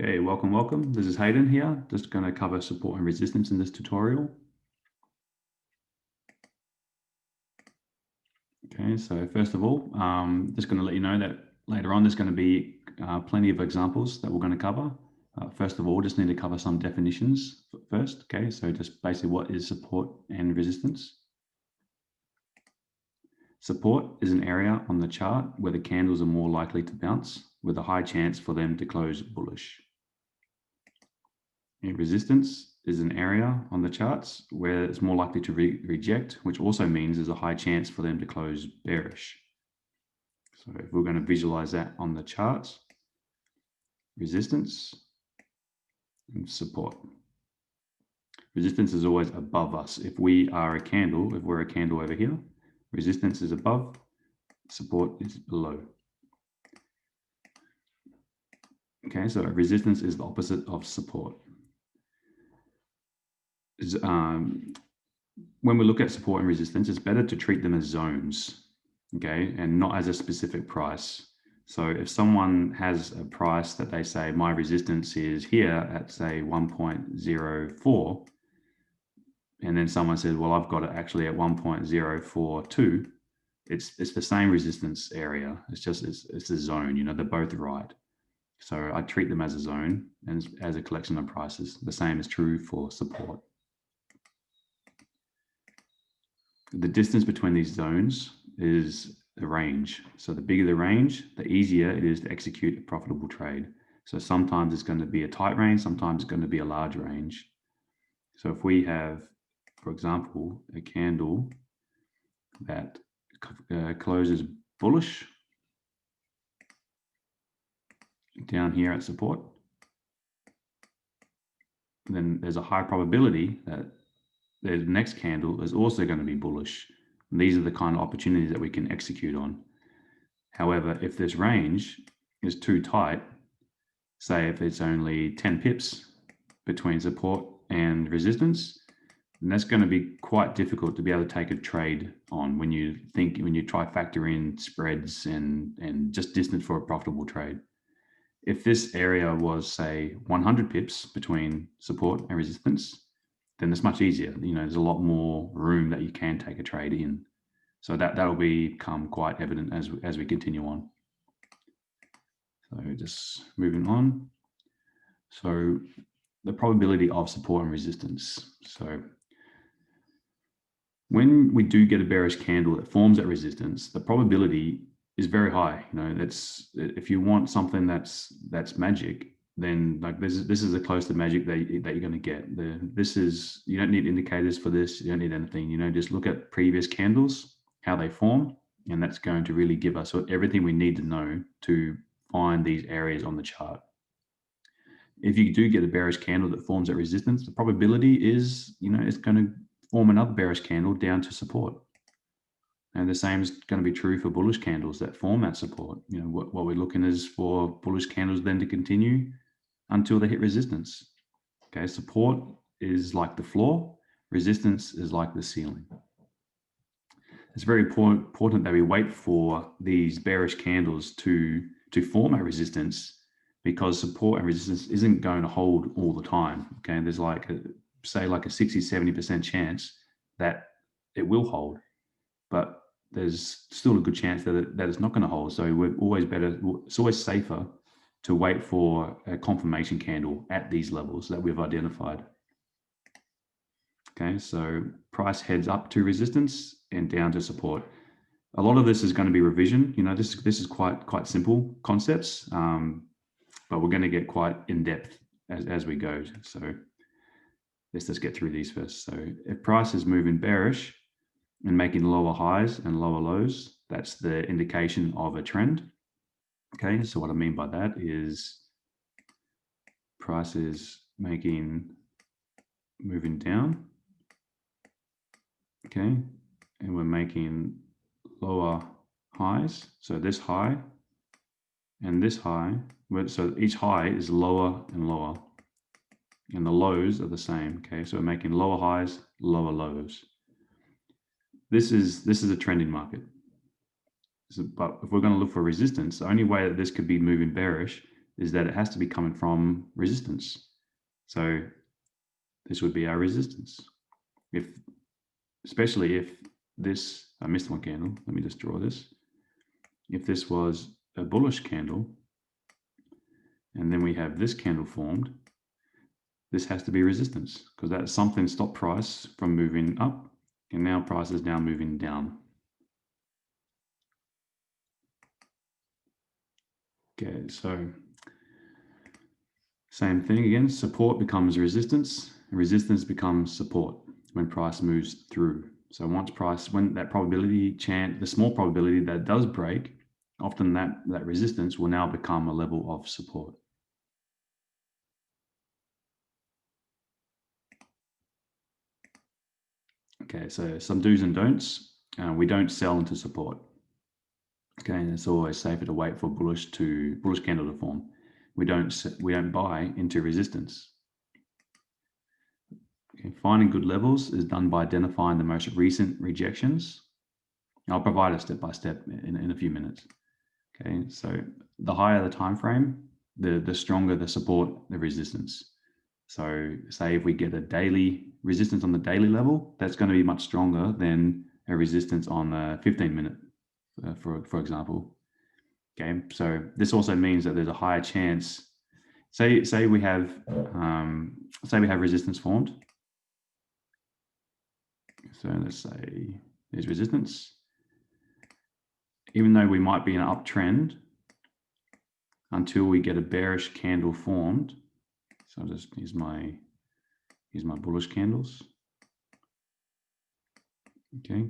Okay, welcome. This is Hayden here. Just going to cover support and resistance in this tutorial. Okay, so first of all, just going to let you know that later on there's going to be plenty of examples that we're going to cover. First of all, just need to cover some definitions first. Okay, so just basically what is support and resistance. Support is an area on the chart where the candles are more likely to bounce with a high chance for them to close bullish. Resistance is an area on the charts where it's more likely to reject, which also means there's a high chance for them to close bearish. So if we're going to visualize that on the charts, resistance and support. Resistance is always above us. If we are a candle, if we're a candle over here, resistance is above, support is below. Okay, so resistance is the opposite of support. When we look at support and resistance, it's better to treat them as zones, okay, and not as a specific price. So if someone has a price that they say my resistance is here at say 1.04, and then someone says, well, I've got it actually at 1.042, it's the same resistance area. It's just it's a zone. You know, they're both right. So I treat them as a zone and as a collection of prices. The same is true for support. The distance between these zones is the range. So the bigger the range, the easier it is to execute a profitable trade. So sometimes it's going to be a tight range, sometimes it's going to be a large range. So if we have, for example, a candle that closes bullish down here at support, then there's a high probability that the next candle is also going to be bullish. And these are the kind of opportunities that we can execute on. However, if this range is too tight, say if it's only 10 pips between support and resistance, then that's going to be quite difficult to be able to take a trade on when you try factor in spreads and just distance for a profitable trade. If this area was say 100 pips between support and resistance, then it's much easier. You know, there's a lot more room that you can take a trade in. So that'll become quite evident as we continue on. So just moving on. So the probability of support and resistance. So when we do get a bearish candle that forms that resistance, the probability is very high. You know, that's if you want something that's magic, then like this is the close to magic that you're going to get. You don't need indicators for this. You don't need anything. You know, just look at previous candles, how they form, and that's going to really give us everything we need to know to find these areas on the chart. If you do get a bearish candle that forms that resistance, the probability is, you know, it's going to form another bearish candle down to support. And the same is going to be true for bullish candles that form that support. You know, what we're looking is for bullish candles then to continue until they hit resistance. Okay, support is like the floor, resistance is like the ceiling. It's very important that we wait for these bearish candles to form a resistance, because support and resistance isn't going to hold all the time. Okay, there's like say like a 60-70% chance that it will hold, but there's still a good chance that it's not going to hold. So it's always safer to wait for a confirmation candle at these levels that we've identified. Okay, so price heads up to resistance and down to support. A lot of this is going to be revision. You know, this is quite simple concepts, but we're going to get quite in depth as we go. So let's just get through these first. So if price is moving bearish and making lower highs and lower lows, that's the indication of a trend. Okay, so what I mean by that is price is moving down. Okay, and we're making lower highs. So this high and this high, so each high is lower and lower, and the lows are the same. Okay, so we're making lower highs, lower lows. This is a trending market. But if we're going to look for resistance, the only way that this could be moving bearish is that it has to be coming from resistance. So this would be our resistance. Especially if this, I missed one candle. Let me just draw this. If this was a bullish candle, and then we have this candle formed, this has to be resistance because that's something stopped price from moving up, and now price is now moving down. Okay, so same thing again, support becomes resistance, and resistance becomes support when price moves through. So when that probability the small probability that does break, often that resistance will now become a level of support. Okay, so some do's and don'ts. We don't sell into support. Okay, and it's always safer to wait for bullish candle to form. We don't buy into resistance. Okay, finding good levels is done by identifying the most recent rejections. I'll provide a step-by-step in a few minutes. Okay, so the higher the time frame, the stronger the support, the resistance. So say if we get a daily resistance on the daily level, that's going to be much stronger than a resistance on the 15-minute, for example. Okay, so this also means that there's a higher chance. Say we have resistance formed. So let's say there's resistance. Even though we might be in an uptrend until we get a bearish candle formed. So I'll just use my bullish candles. Okay.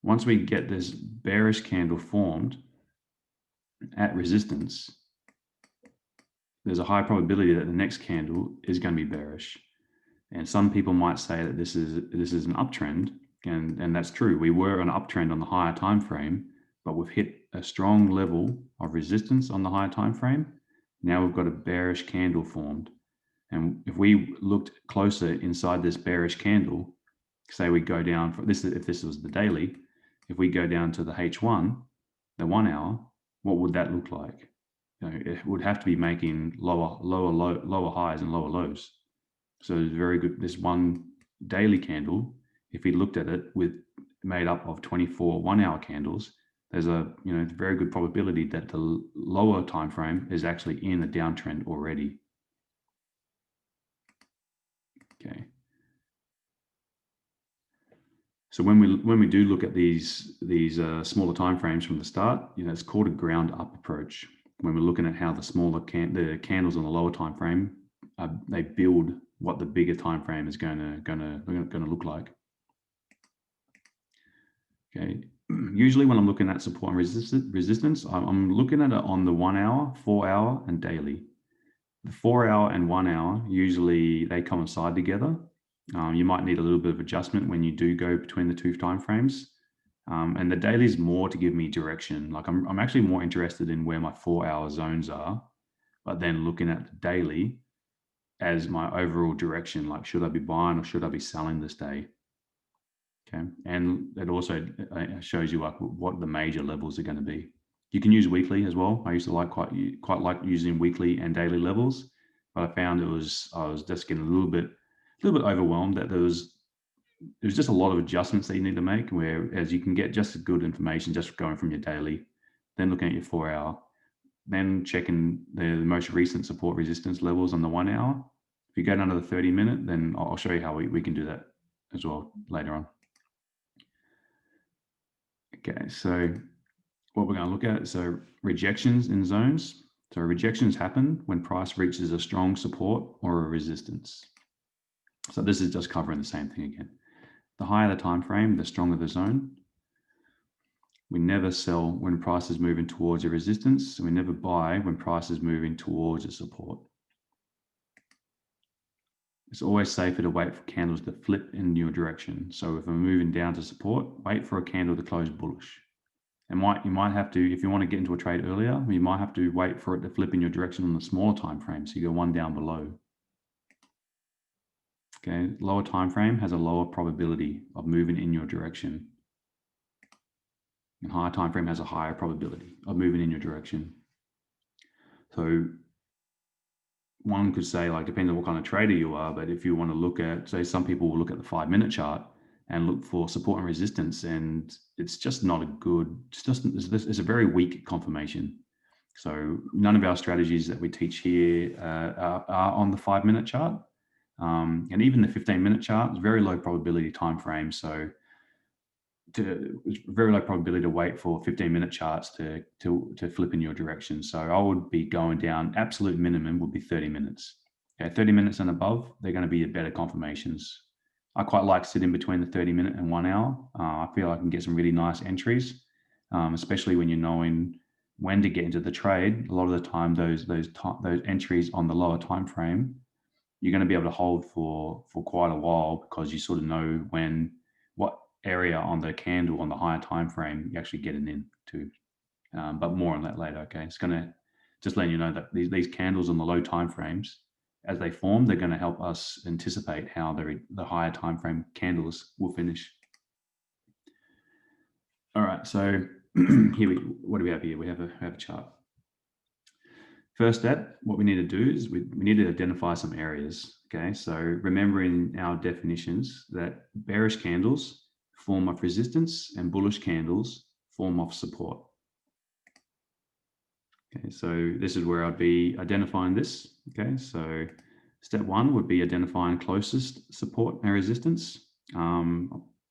Once we get this bearish candle formed at resistance, there's a high probability that the next candle is going to be bearish. And some people might say that this is an uptrend, and that's true. We were on an uptrend on the higher time frame, but we've hit a strong level of resistance on the higher time frame. Now we've got a bearish candle formed. And if we looked closer inside this bearish candle, say we go down for this, if this was the daily, if we go down to the H1, the 1 hour, what would that look like? It would have to be making lower highs and lower lows. So it's very good. This one daily candle, if we looked at it made up of 24 1-hour candles, there's a very good probability that the lower time frame is actually in a downtrend already. Okay. So when we do look at these smaller time frames from the start, it's called a ground up approach. When we're looking at how the smaller the candles on the lower time frame, they build what the bigger time frame is going to look like. Okay. Usually when I'm looking at support and resistance, I'm looking at it on the 1 hour, 4 hour, and daily. The 4 hour and 1 hour, usually they coincide together. You might need a little bit of adjustment when you do go between the two time frames. And the daily is more to give me direction. Like I'm actually more interested in where my 4-hour zones are, but then looking at the daily as my overall direction, like should I be buying or should I be selling this day? Okay, and it also shows you like what the major levels are going to be. You can use weekly as well. I used to quite like using weekly and daily levels, but I found I was just getting a little bit overwhelmed that there's just a lot of adjustments that you need to make, whereas you can get just as good information just going from your daily, then looking at your 4 hour, then checking the most recent support resistance levels on the 1 hour. If you go down to the 30-minute, then I'll show you how we can do that as well later on. Okay, so what we're going to look at, so rejections in zones. So rejections happen when price reaches a strong support or a resistance. So this is just covering the same thing again. The higher the time frame, the stronger the zone. We never sell when price is moving towards a resistance, and we never buy when price is moving towards a support. It's always safer to wait for candles to flip in your direction. So if we're moving down to support, wait for a candle to close bullish. And you might have to, if you want to get into a trade earlier, you might have to wait for it to flip in your direction on the smaller time frame. So you go one down below. Okay, lower time frame has a lower probability of moving in your direction. And higher time frame has a higher probability of moving in your direction. So one could say, like, depending on what kind of trader you are, but if you want to look at, say, some people will look at the 5-minute chart and look for support and resistance, and it's just not a good, it's a very weak confirmation. So none of our strategies that we teach here are on the 5-minute chart. And even the 15-minute chart is very low probability time frame. So it's very low probability to wait for 15-minute charts to flip in your direction. So I would be going down, absolute minimum would be 30 minutes. Okay, 30 minutes and above, they're going to be better confirmations. I quite like sitting between the 30-minute and 1 hour. I feel I can get some really nice entries, especially when you're knowing when to get into the trade. A lot of the time, those entries on the lower time frame, you're going to be able to hold for quite a while, because you sort of know what area on the candle on the higher time frame you're actually getting into. But more on that later. Okay, it's going to just let you know that these candles on the low time frames, as they form, they're going to help us anticipate how the higher time frame candles will finish. All right, so what do we have here? We have a chart. First step, what we need to do is we need to identify some areas. Okay, so remembering our definitions that bearish candles form of resistance and bullish candles form of support. Okay, so this is where I'd be identifying this. Okay, so step one would be identifying closest support and resistance.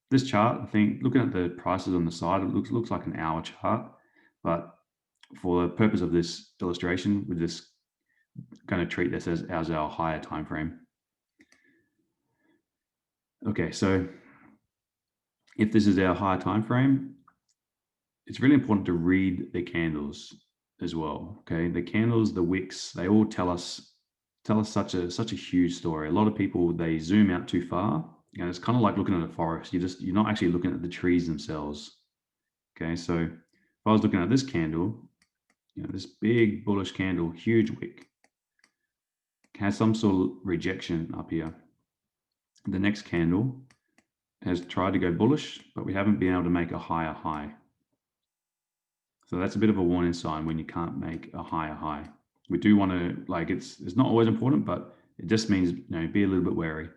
This chart, I think, looking at the prices on the side, it looks like an hour chart, but for the purpose of this illustration, we're just going to treat this as our higher time frame. Okay, so if this is our higher time frame, it's really important to read the candles as well. Okay, the candles, the wicks, they all tell us such a huge story. A lot of people, they zoom out too far, and it's kind of like looking at a forest. You're not actually looking at the trees themselves. Okay, so if I was looking at this candle, this big bullish candle, huge wick, has some sort of rejection up here. The next candle has tried to go bullish, but we haven't been able to make a higher high. So that's a bit of a warning sign when you can't make a higher high. We do want to, like, it's not always important, but it just means, be a little bit wary.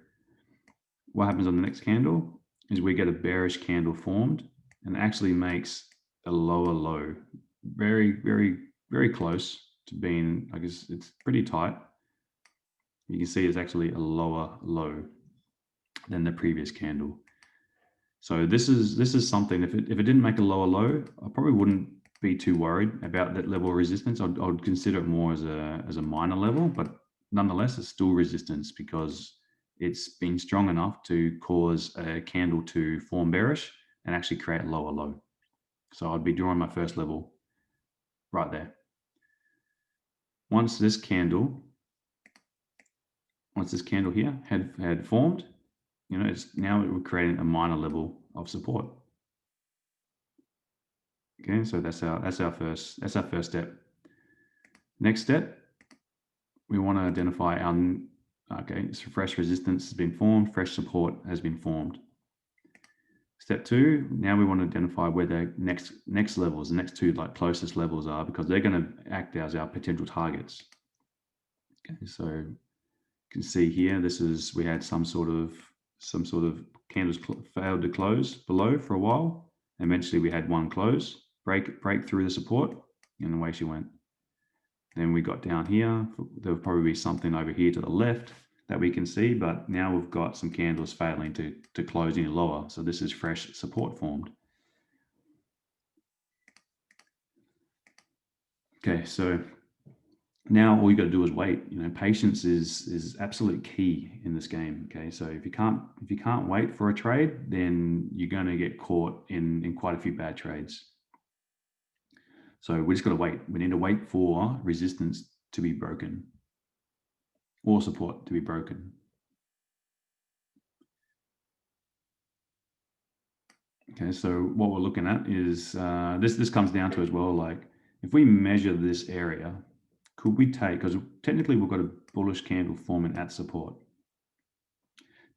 What happens on the next candle is we get a bearish candle formed and actually makes a lower low. Very, very, very close to being, I guess it's pretty tight. You can see it's actually a lower low than the previous candle. So this is something, if it didn't make a lower low, I probably wouldn't be too worried about that level of resistance. I'd consider it more as a minor level, but nonetheless, it's still resistance because it's been strong enough to cause a candle to form bearish and actually create a lower low. So I'd be drawing my first level right there. Once this candle here had formed, it's now we're creating a minor level of support. Okay, so that's our first step. Next step, we want to identify so fresh resistance has been formed, fresh support has been formed. Step two, now we want to identify where the next levels, the next two closest levels are, because they're going to act as our potential targets. Okay, so you can see here, we had some sort of candles failed to close below for a while. Eventually we had one close, break through the support, and away she went. Then we got down here. There will probably be something over here to the left that we can see, but now we've got some candles failing to close any lower. So this is fresh support formed. Okay, so now all you got to do is wait. Patience is absolute key in this game. Okay, so if you can't wait for a trade, then you're going to get caught in quite a few bad trades. So we just got to wait. We need to wait for resistance to be broken or support to be broken. Okay, so what we're looking at is this comes down to as well, like if we measure this area, could we take, because technically we've got a bullish candle forming at support.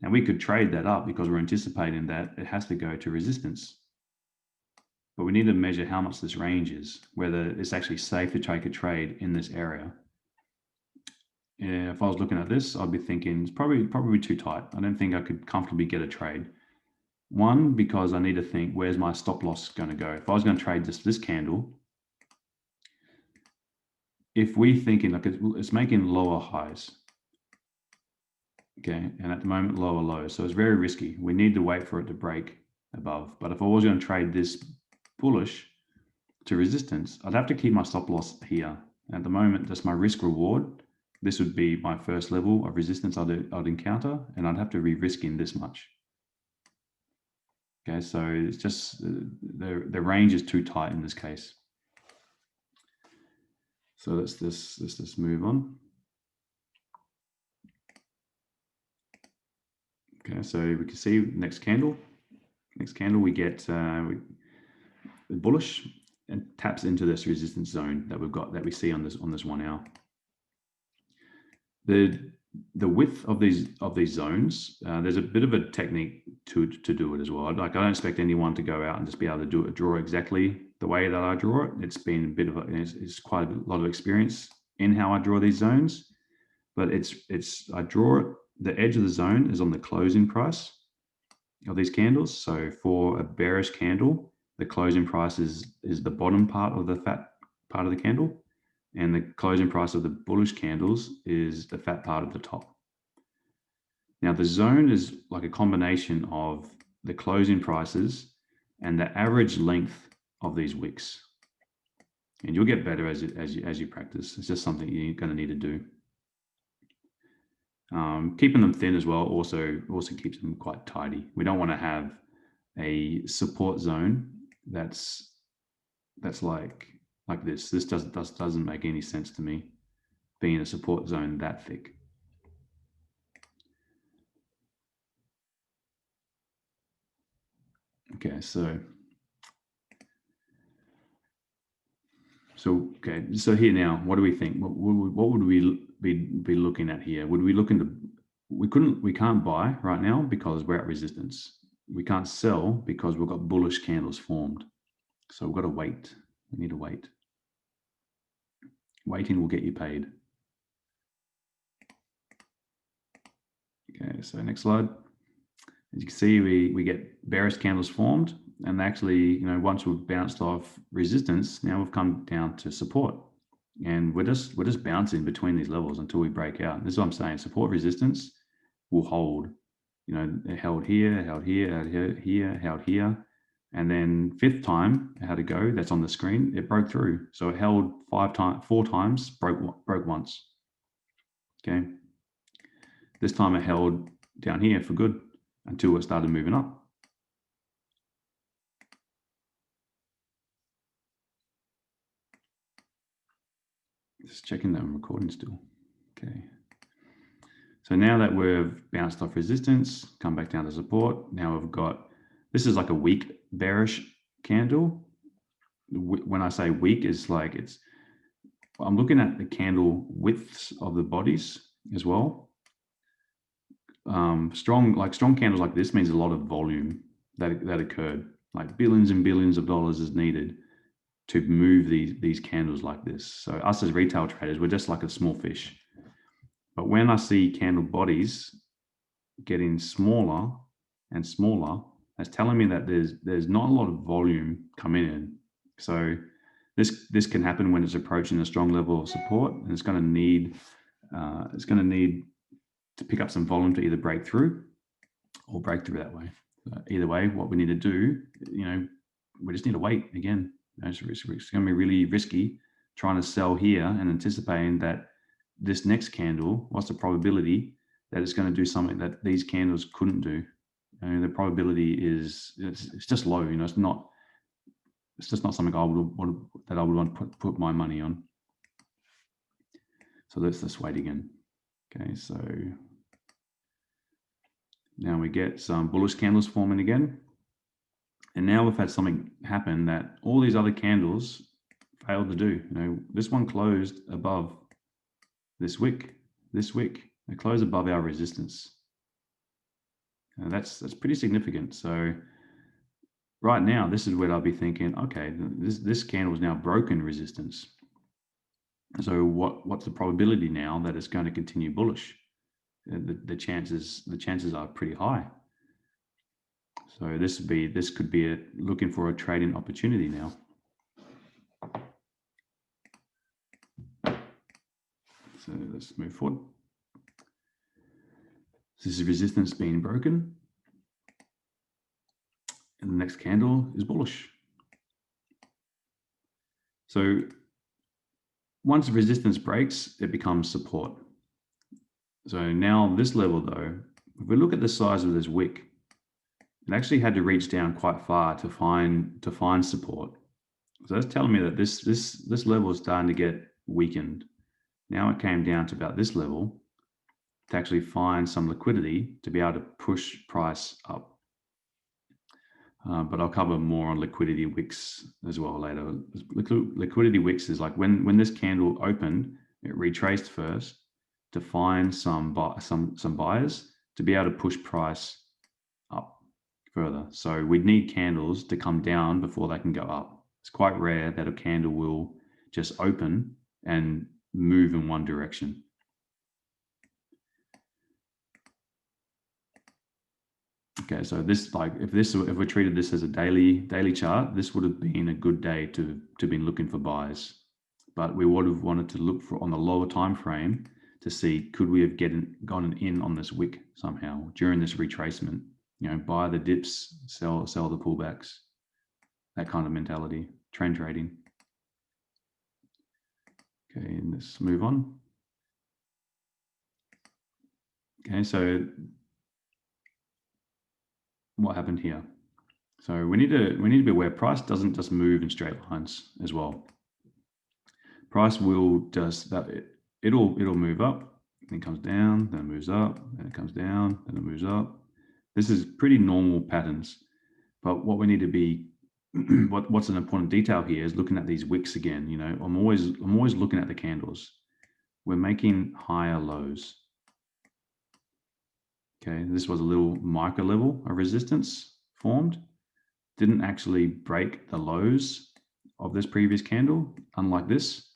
Now we could trade that up because we're anticipating that it has to go to resistance. but we need to measure how much this range is, whether it's actually safe to take a trade in this area. If I was looking at this, I'd be thinking it's probably too tight. I don't think I could comfortably get a trade. One, because I need to think, where's my stop loss going to go? If I was going to trade just this candle, if we thinking like it's making lower highs, okay, and at the moment lower lows, so it's very risky. We need to wait for it to break above. But if I was going to trade this bullish to resistance, I'd have to keep my stop loss here. At the moment, that's my risk reward. This would be my first level of resistance I'd encounter, and I'd have to be risking this much. Okay, so it's just the range is too tight in this case. So let's just move on. Okay, so we can see next candle. Next candle, we get bullish and taps into this resistance zone that we've got, that we see on this 1 hour. The width of these zones, there's a bit of a technique to do it as well. Like, I don't expect anyone to go out and just be able to draw exactly the way that I draw it. It's been a bit of it's quite a lot of experience in how I draw these zones, but I draw it. The edge of the zone is on the closing price of these candles. So for a bearish candle, the closing price is the bottom part of the fat part of the candle, and the closing price of the bullish candles is the fat part of the top. Now, the zone is like a combination of the closing prices and the average length of these wicks. And you'll get better as you practice. It's just something you're going to need to do. Keeping them thin as well also keeps them quite tidy. We don't want to have a support zone that's like this. This doesn't make any sense to me, being a support zone that thick. Okay, so here now, what do we think? What would we be looking at here? Would we look into? We can't buy right now because we're at resistance. We can't sell because we've got bullish candles formed. So we've got to wait. We need to wait. Waiting will get you paid. Okay, so next slide. As you can see, we get bearish candles formed, and actually, once we've bounced off resistance, now we've come down to support, and we're just bouncing between these levels until we break out. This is what I'm saying. Support resistance will hold. It held here, held here, held here, held here, and then fifth time it had to go. That's on the screen. It broke through. So it held 4 times, broke once. Okay. This time it held down here for good until it started moving up. Just checking that I'm recording still. Okay. So now that we've bounced off resistance, come back down to support, now we've got, this is like a weak bearish candle. When I say weak, it's like I'm looking at the candle widths of the bodies as well. Strong candles like this means a lot of volume that occurred, like billions and billions of dollars is needed to move these candles like this. So us as retail traders, we're just like a small fish. But when I see candle bodies getting smaller and smaller, that's telling me that there's not a lot of volume coming in. So this can happen when it's approaching a strong level of support, and it's going to need to pick up some volume to either break through or break through that way. Either way, what we need to do, we just need to wait again. It's going to be really risky trying to sell here and anticipating that this next candle, what's the probability that it's going to do something that these candles couldn't do? The probability is it's just low. It's just not something I would want to put my money on. So let's just wait again. Okay, so now we get some bullish candles forming again. And now we've had something happen that all these other candles failed to do. This one closed above this wick. It closed above our resistance. And that's pretty significant. So right now, this is where I'll be thinking, okay, this candle is now broken resistance. So what's the probability now that it's going to continue bullish? The chances are pretty high. So this could be looking for a trading opportunity now. So let's move forward. This is resistance being broken, and the next candle is bullish. So once resistance breaks, it becomes support. So now this level though, if we look at the size of this wick, it actually had to reach down quite far to find support. So that's telling me that this level is starting to get weakened. Now it came down to about this level to actually find some liquidity to be able to push price up. But I'll cover more on liquidity wicks as well later. Liquidity wicks is like when this candle opened, it retraced first to find some buyers to be able to push price up further. So we'd need candles to come down before they can go up. It's quite rare that a candle will just open and move in one direction. Okay, so this, like, if we treated this as a daily chart, this would have been a good day to be looking for buys. But we would have wanted to look for on the lower time frame to see could we have gotten in on this wick somehow during this retracement. You know, buy the dips, sell the pullbacks, that kind of mentality, trend trading. Okay, and let's move on. Okay, so what happened here? So we need to be aware price doesn't just move in straight lines as well. Price will just it'll move up, then comes down, then it moves up, then it comes down, then it moves up. This is pretty normal patterns. But what we need to be what's an important detail here is looking at these wicks again. You know, I'm always looking at the candles. We're making higher lows. Okay, this was a little micro level of resistance formed. Didn't actually break the lows of this previous candle, unlike this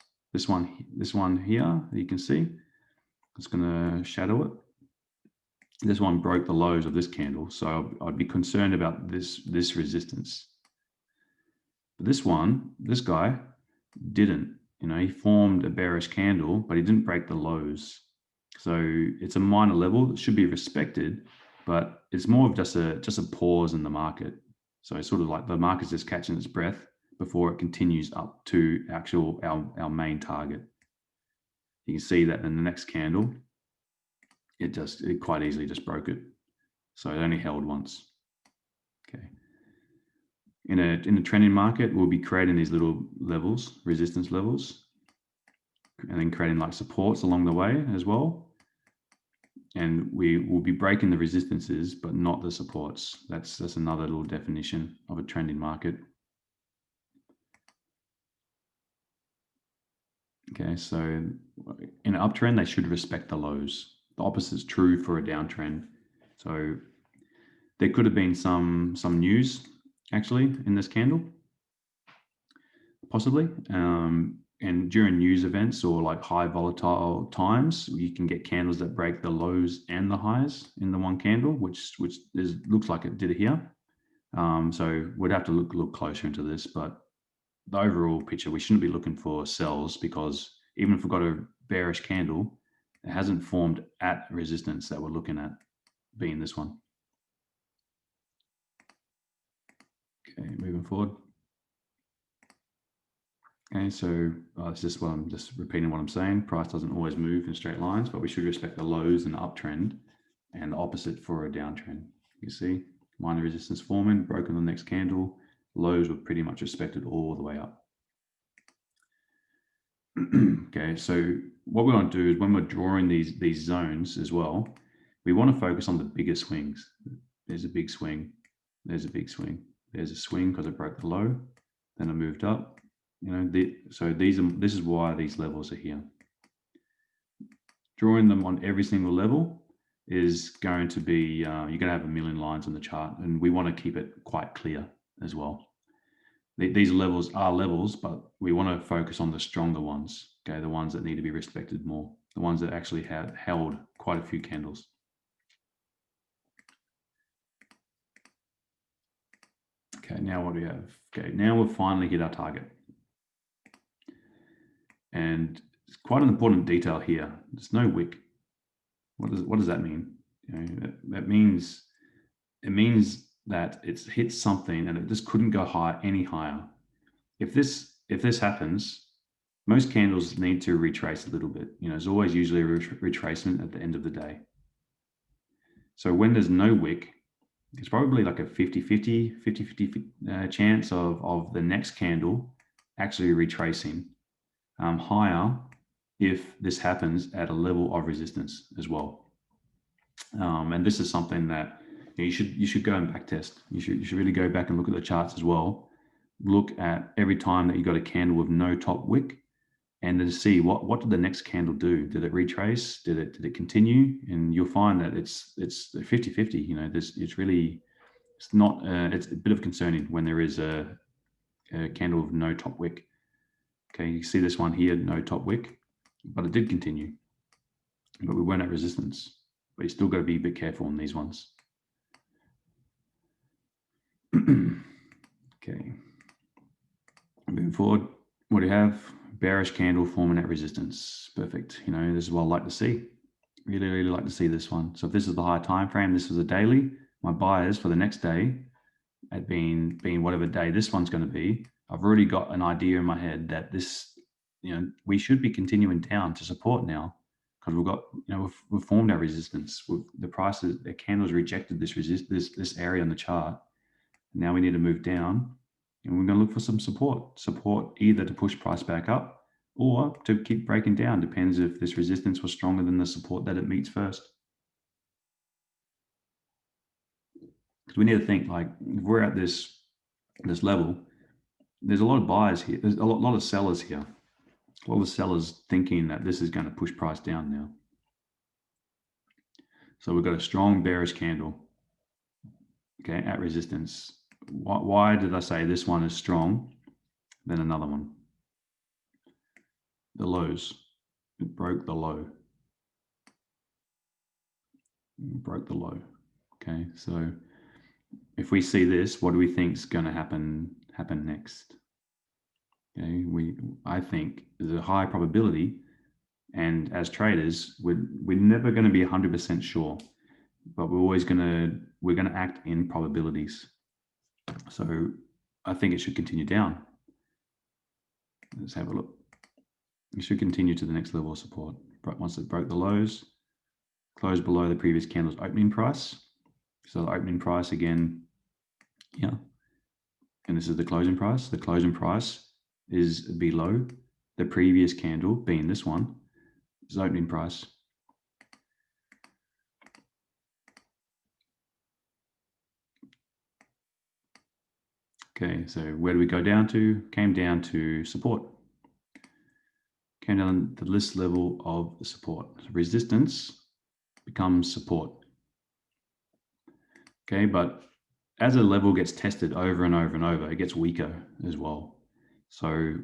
one here, you can see. It's going to shadow it. This one broke the lows of this candle, so I'd be concerned about this resistance. But this guy didn't. You know, he formed a bearish candle, but he didn't break the lows. So it's a minor level that should be respected, but it's more of just a pause in the market. So it's sort of like the market's just catching its breath before it continues up to our main target. You can see that in the next candle, it quite easily just broke it. So it only held once. Okay. In a trending market, we'll be creating these little levels, resistance levels, and then creating like supports along the way as well. And we will be breaking the resistances, but not the supports. That's another little definition of a trending market. Okay, so in an uptrend, they should respect the lows. The opposite is true for a downtrend. So there could have been some news actually in this candle, possibly. And during news events or like high volatile times, you can get candles that break the lows and the highs in the one candle, which looks like it did here. So we'd have to look closer into this, but the overall picture, we shouldn't be looking for sells, because even if we've got a bearish candle, it hasn't formed at resistance that we're looking at, being this one. Okay, moving forward. Okay, so it's just what I'm just repeating what I'm saying. Price doesn't always move in straight lines, but we should respect the lows in the uptrend and the opposite for a downtrend. You see, minor resistance forming, broken the next candle. Lows were pretty much respected all the way up. Okay, so what we want to do is when we're drawing these zones as well, we want to focus on the bigger swings. There's a big swing. There's a big swing. There's a swing because it broke the low. Then it moved up. You know, this is why these levels are here. Drawing them on every single level is going to be, you're going to have a million lines on the chart, and we want to keep it quite clear as well. These levels are levels, but we want to focus on the stronger ones, okay? The ones that need to be respected more, the ones that actually have held quite a few candles. Okay, now what do we have? Okay, now we've finally hit our target. And it's quite an important detail here. There's no wick. What does that mean? You know, that means it means that it's hit something and it just couldn't go any higher. If this happens, most candles need to retrace a little bit. You know, there's always usually a retracement at the end of the day. So when there's no wick, it's probably like a 50-50 chance of the next candle actually retracing higher if this happens at a level of resistance as well. And this is something that you should go and back test. You should really go back and look at the charts as well. Look at every time that you got a candle with no top wick, and then see what did the next candle do? Did it retrace? Did it continue? And you'll find that it's 50-50. You know, it's not. It's a bit of concerning when there is a candle with no top wick. Okay, you see this one here, no top wick, but it did continue. But we weren't at resistance. But you still got to be a bit careful on these ones. Okay. Moving forward, what do you have? Bearish candle forming at resistance. Perfect. You know, this is what I like to see. Really, really like to see this one. So if this is the high time frame, this was a daily. My buyers for the next day, at being whatever day this one's going to be, I've already got an idea in my head that this, you know, we should be continuing down to support now, because we've got, you know, we've formed our resistance. The prices, the candles rejected this area on the chart. Now we need to move down, and we're going to look for some support either to push price back up or to keep breaking down. Depends if this resistance was stronger than the support that it meets first. Because we need to think, like, if we're at this level, there's a lot of buyers here. There's a lot of sellers here. A lot of sellers thinking that this is going to push price down now. So we've got a strong bearish candle, okay, at resistance. Why did I say this one is strong than another one? The lows. It broke the low. It broke the low. Okay, so if we see this, what do we think is going to happen next? Okay, I think there's a high probability, and as traders, we're never going to be 100% sure, but we're going to act in probabilities. So I think it should continue down. Let's have a look. It should continue to the next level of support. Once it broke the lows, closed below the previous candle's opening price. So the opening price again, yeah. And this is the closing price. The closing price is below the previous candle, being this one, is opening price. Okay, so where do we go down to? Came down to support. Came down to this level of support. So resistance becomes support. Okay, but as a level gets tested over and over and over, it gets weaker as well. So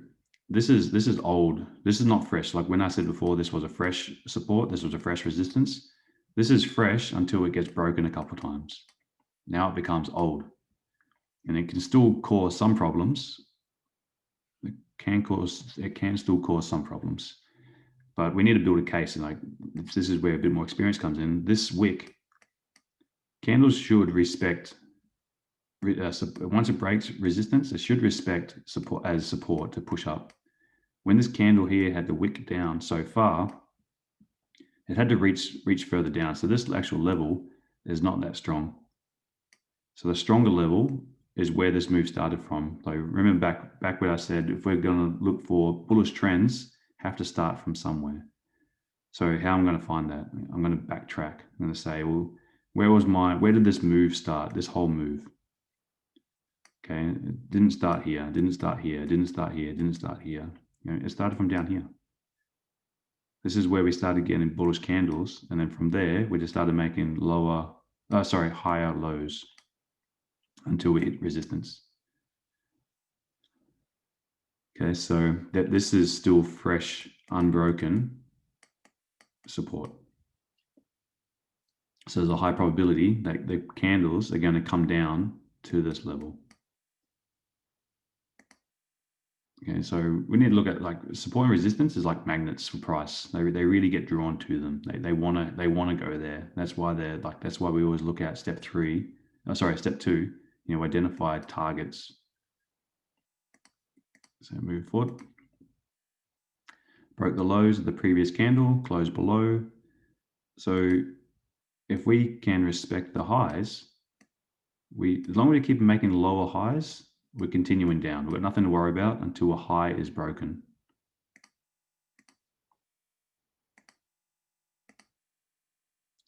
this is old. This is not fresh. Like when I said before, this was a fresh support. This was a fresh resistance. This is fresh until it gets broken a couple of times. Now it becomes old, and it can still cause some problems. It can still cause some problems, but we need to build a case. And like this is where a bit more experience comes in. This wick, candles should respect. Once it breaks resistance, it should respect support to push up. When this candle here had the wick down so far, it had to reach further down. So this actual level is not that strong. So the stronger level is where this move started from. So remember back where I said, if we're going to look for bullish trends, have to start from somewhere. So how I'm going to find that? I'm going to backtrack. I'm going to say, well, where did this move start? This whole move. Okay, it didn't start here, didn't start here, didn't start here, didn't start here. You know, it started from down here. This is where we started getting bullish candles, and then from there we just started making higher lows until we hit resistance. Okay, so that this is still fresh, unbroken support. So there's a high probability that the candles are going to come down to this level. Okay, so we need to look at like support and resistance is like magnets for price. They really get drawn to them. They want to go there. That's why we always look at step 2. You know, identify targets. So move forward. Broke the lows of the previous candle, closed below. So if we can respect the highs, as long as we keep making lower highs, we're continuing down. We've got nothing to worry about until a high is broken.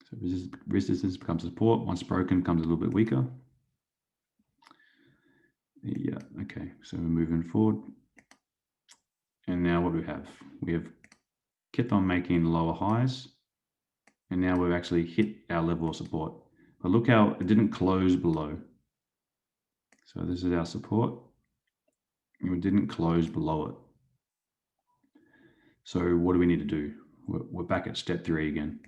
So resistance becomes support. Once broken, becomes a little bit weaker. Yeah, okay, so we're moving forward. And now what do we have? We have kept on making lower highs, and now we've actually hit our level of support. But look how it didn't close below. So this is our support, and we didn't close below it. So what do we need to do? We're back at step 3 again.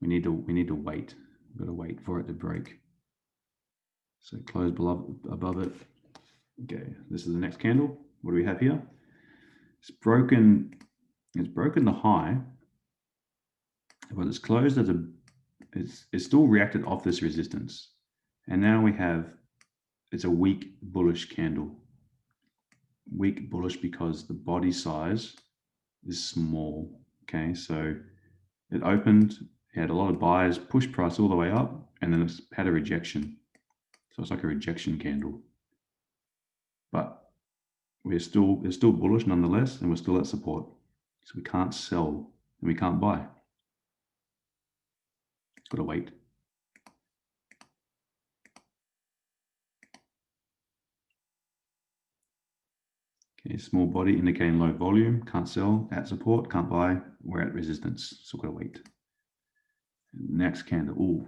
We need to wait. We've got to wait for it to break. So close above it. Okay, this is the next candle. What do we have here? It's broken the high, but it's closed as it's still reacted off this resistance. And now it's a weak bullish candle. Weak bullish because the body size is small. Okay, so it opened, it had a lot of buyers, pushed price all the way up, and then it's had a rejection. So it's like a rejection candle. But it's still bullish nonetheless, and we're still at support. So we can't sell and we can't buy. It's got to wait. Okay, small body indicating low volume, can't sell, at support, can't buy, we're at resistance, so we've got to wait. Next candle, ooh.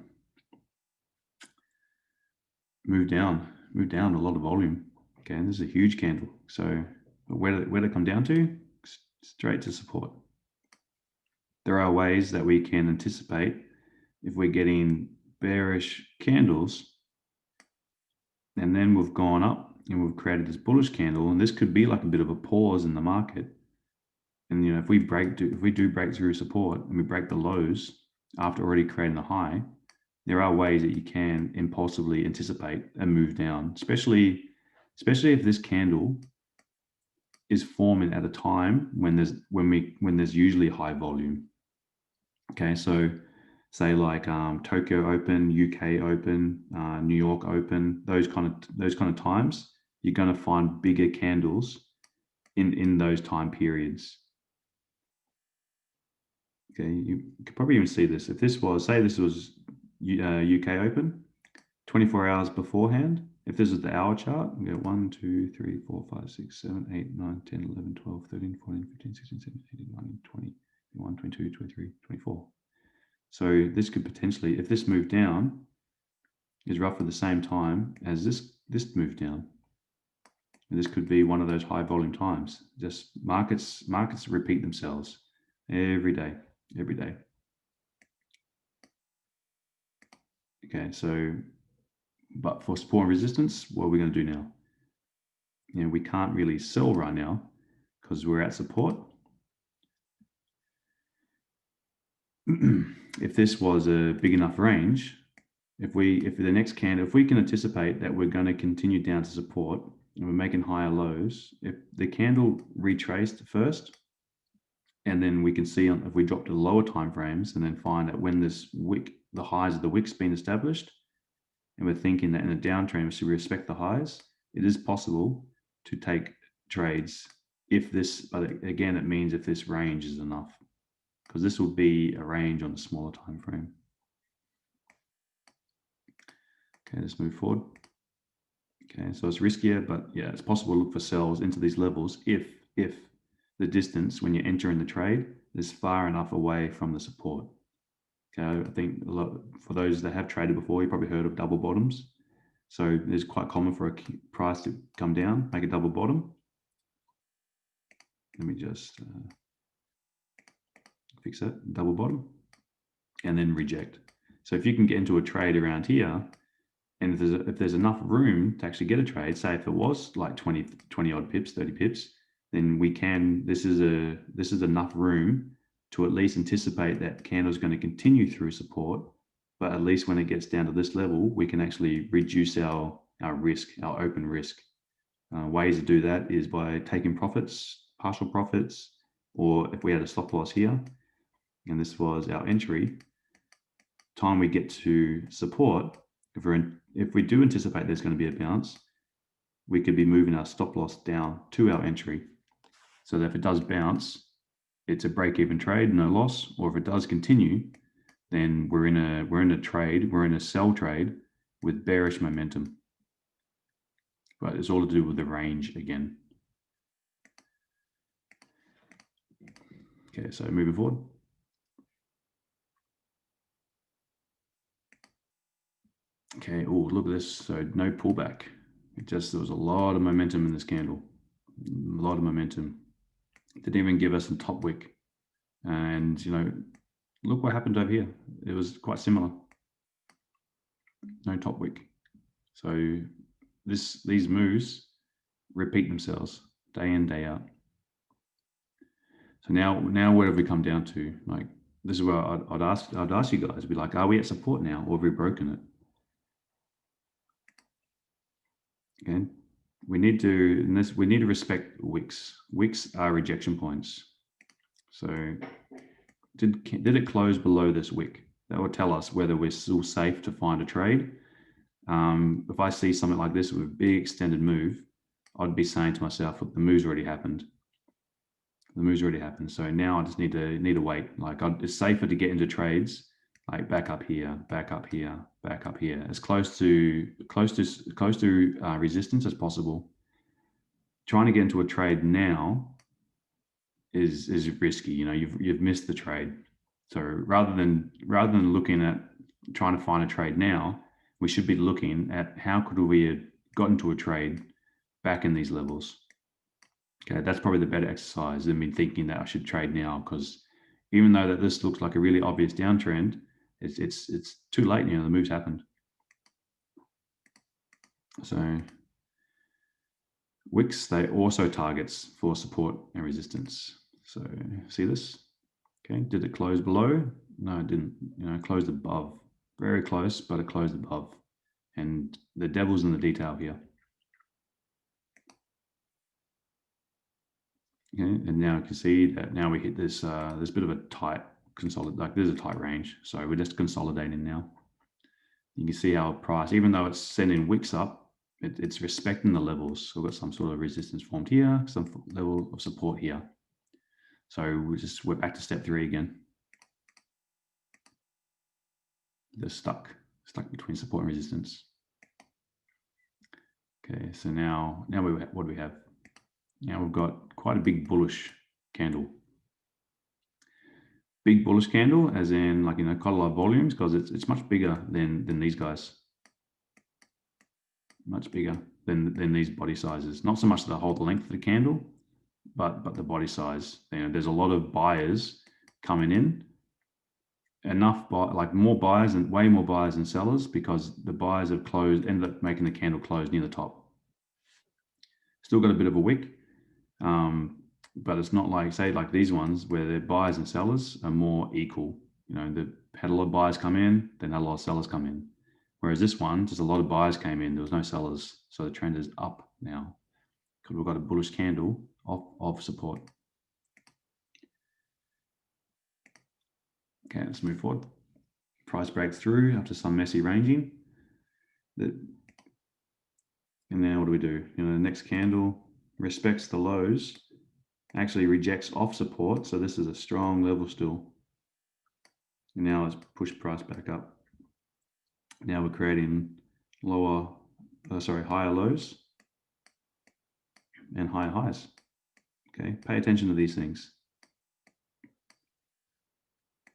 Move down a lot of volume. Okay, and this is a huge candle. So where did it come down to? Straight to support. There are ways that we can anticipate if we're getting bearish candles, and then we've gone up and we've created this bullish candle, and this could be like a bit of a pause in the market. And you know, if we do break through support and we break the lows after already creating a high, there are ways that you can impulsively anticipate and move down, especially if this candle is forming at a time when there's usually high volume. Okay, so say like Tokyo Open, UK Open, New York Open, those kind of times, you're going to find bigger candles in those time periods. Okay, you could probably even see this. If this was, say this was UK Open, 24 hours beforehand, if this is the hour chart, we go 1, 2, 3, 4, 5, 6, 7, 8, 9, 10, 11, 12, 13, 14, 15, 16, 17, 18, 19, 20, 21, 22, 23, 24. So this could potentially, if this moved down, is roughly the same time as this move down. And this could be one of those high volume times. Just markets repeat themselves every day. Okay, so, but for support and resistance, what are we going to do now? You know, we can't really sell right now because we're at support. If this was a big enough range, if we can anticipate that we're going to continue down to support and we're making higher lows, if the candle retraced first, and then we can see if we drop to lower time frames and then find that when this wick, the highs of the wick's been established, and we're thinking that in a downtrend we should respect the highs, it is possible to take trades if this, but again, it means if this range is enough, because this will be a range on a smaller time frame. Okay, let's move forward. Okay, so it's riskier, but yeah, it's possible to look for sells into these levels if the distance when you're entering the trade is far enough away from the support. Okay, I think for those that have traded before, you probably heard of double bottoms. So it's quite common for a price to come down, make a double bottom, Let me just fix that, double bottom, and then reject. So if you can get into a trade around here, and if there's enough room to actually get a trade, say if it was like 20 odd pips, 30 pips, then we can, this is enough room to at least anticipate that candle is going to continue through support, but at least when it gets down to this level, we can actually reduce our risk, our open risk. Ways to do that is by taking profits, partial profits, or if we had a stop loss here, and this was our entry, time we get to support, if we do anticipate there's going to be a bounce, we could be moving our stop loss down to our entry, so that if it does bounce, it's a break-even trade, no loss. Or if it does continue, then we're in a sell trade with bearish momentum. But it's all to do with the range again. Okay, so moving forward. Okay, oh, look at this. So no pullback. There was a lot of momentum in this candle. A lot of momentum. It didn't even give us a top wick. And, look what happened over here. It was quite similar. No top wick. So these moves repeat themselves day in, day out. So now where have we come down to? Like, this is where I'd ask you guys, be like, are we at support now, or have we broken it? Okay, we need to respect wicks. Wicks are rejection points. So did it close below this wick? That will tell us whether we're still safe to find a trade. If I see something like this with a big extended move, I'd be saying to myself, look, the move's already happened. The move's already happened. So now I just need to wait. Like, it's safer to get into trades like back up here, back up here, back up here, as close to resistance as possible. Trying to get into a trade now is risky. You've missed the trade. So rather than looking at trying to find a trade now, we should be looking at how could we have gotten to a trade back in these levels. Okay, that's probably the better exercise than me thinking that I should trade now, because even though that this looks like a really obvious downtrend, it's too late. The move's happened. So wicks, they also targets for support and resistance. So see this? Okay, did it close below? No, it didn't. It closed above. Very close, but it closed above. And the devil's in the detail here. Okay, and now you can see that now we hit this bit of a tight there's a tight range. So we're just consolidating now. You can see our price, even though it's sending wicks up, it's respecting the levels. So we've got some sort of resistance formed here, some level of support here. So we're back to step 3 again. They're stuck between support and resistance. Okay, so now what do we have? Now we've got quite a big bullish candle. Big bullish candle, as in quite a lot of volumes, because it's much bigger than these guys. Much bigger than these body sizes. Not so much the whole length of the candle, but the body size. There's a lot of buyers coming in. More buyers and way more buyers than sellers, because the buyers have ended up making the candle close near the top. Still got a bit of a wick, but it's not like these ones where the buyers and sellers are more equal. They've had a lot of buyers come in, then had a lot of sellers come in. Whereas this one, just a lot of buyers came in, there was no sellers. So the trend is up now because we've got a bullish candle of support. Okay, let's move forward. Price breaks through after some messy ranging. And now what do we do? The next candle respects the lows, actually rejects off support. So this is a strong level still. And now let's push price back up. Now we're creating higher lows and higher highs. Okay, pay attention to these things.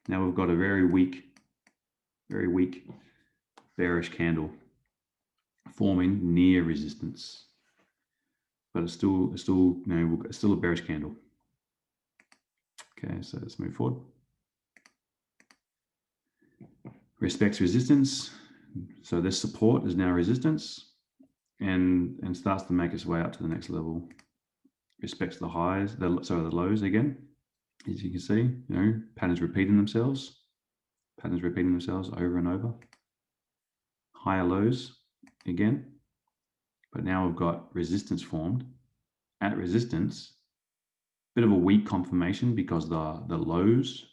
Now we've got a very weak bearish candle forming near resistance, but it's still a bearish candle. Okay, so let's move forward. Respects resistance. So this support is now resistance and starts to make its way up to the next level. Respects the highs, the lows again. As you can see, patterns repeating themselves over and over. Higher lows again, but now we've got resistance formed. At resistance, bit of a weak confirmation because the lows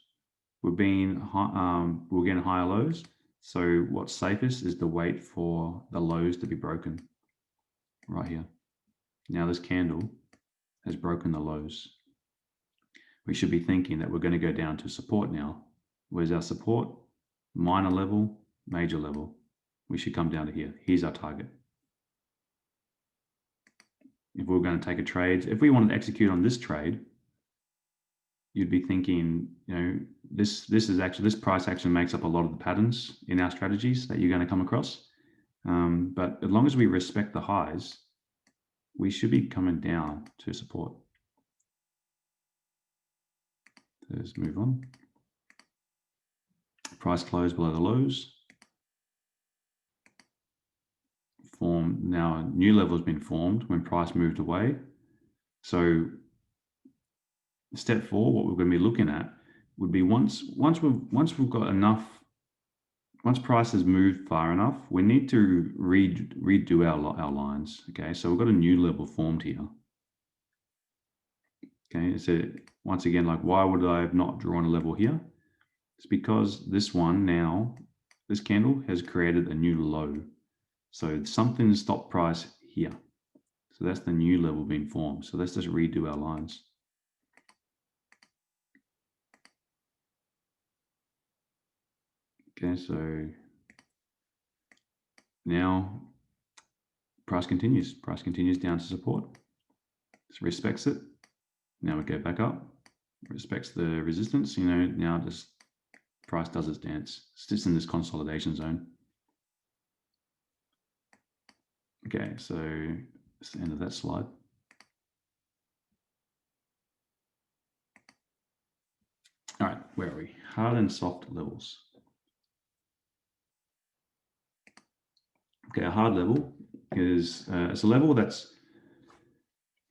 were getting higher lows. So what's safest is to wait for the lows to be broken right here. Now this candle has broken the lows. We should be thinking that we're going to go down to support now. Where's our support? Minor level, major level. We should come down to here. Here's our target. If we were going to take a trade, if we wanted to execute on this trade, you'd be thinking, this price action makes up a lot of the patterns in our strategies that you're going to come across. But as long as we respect the highs, we should be coming down to support. Let's move on. Price closed below the lows. Now a new level has been formed when price moved away. So step 4, what we're going to be looking at would be once we've got enough, once price has moved far enough, we need to redo our lines. Okay, so we've got a new level formed here. Okay, so once again, like, why would I have not drawn a level here? It's because this candle has created a new low. So something stopped price here. So that's the new level being formed. So let's just redo our lines. Okay, so now price continues down to support. It respects it. Now we go back up, respects the resistance. Now just price does its dance. It's just in this consolidation zone. Okay, so that's the end of that slide. All right, where are we? Hard and soft levels. Okay, a hard level is it's a level that's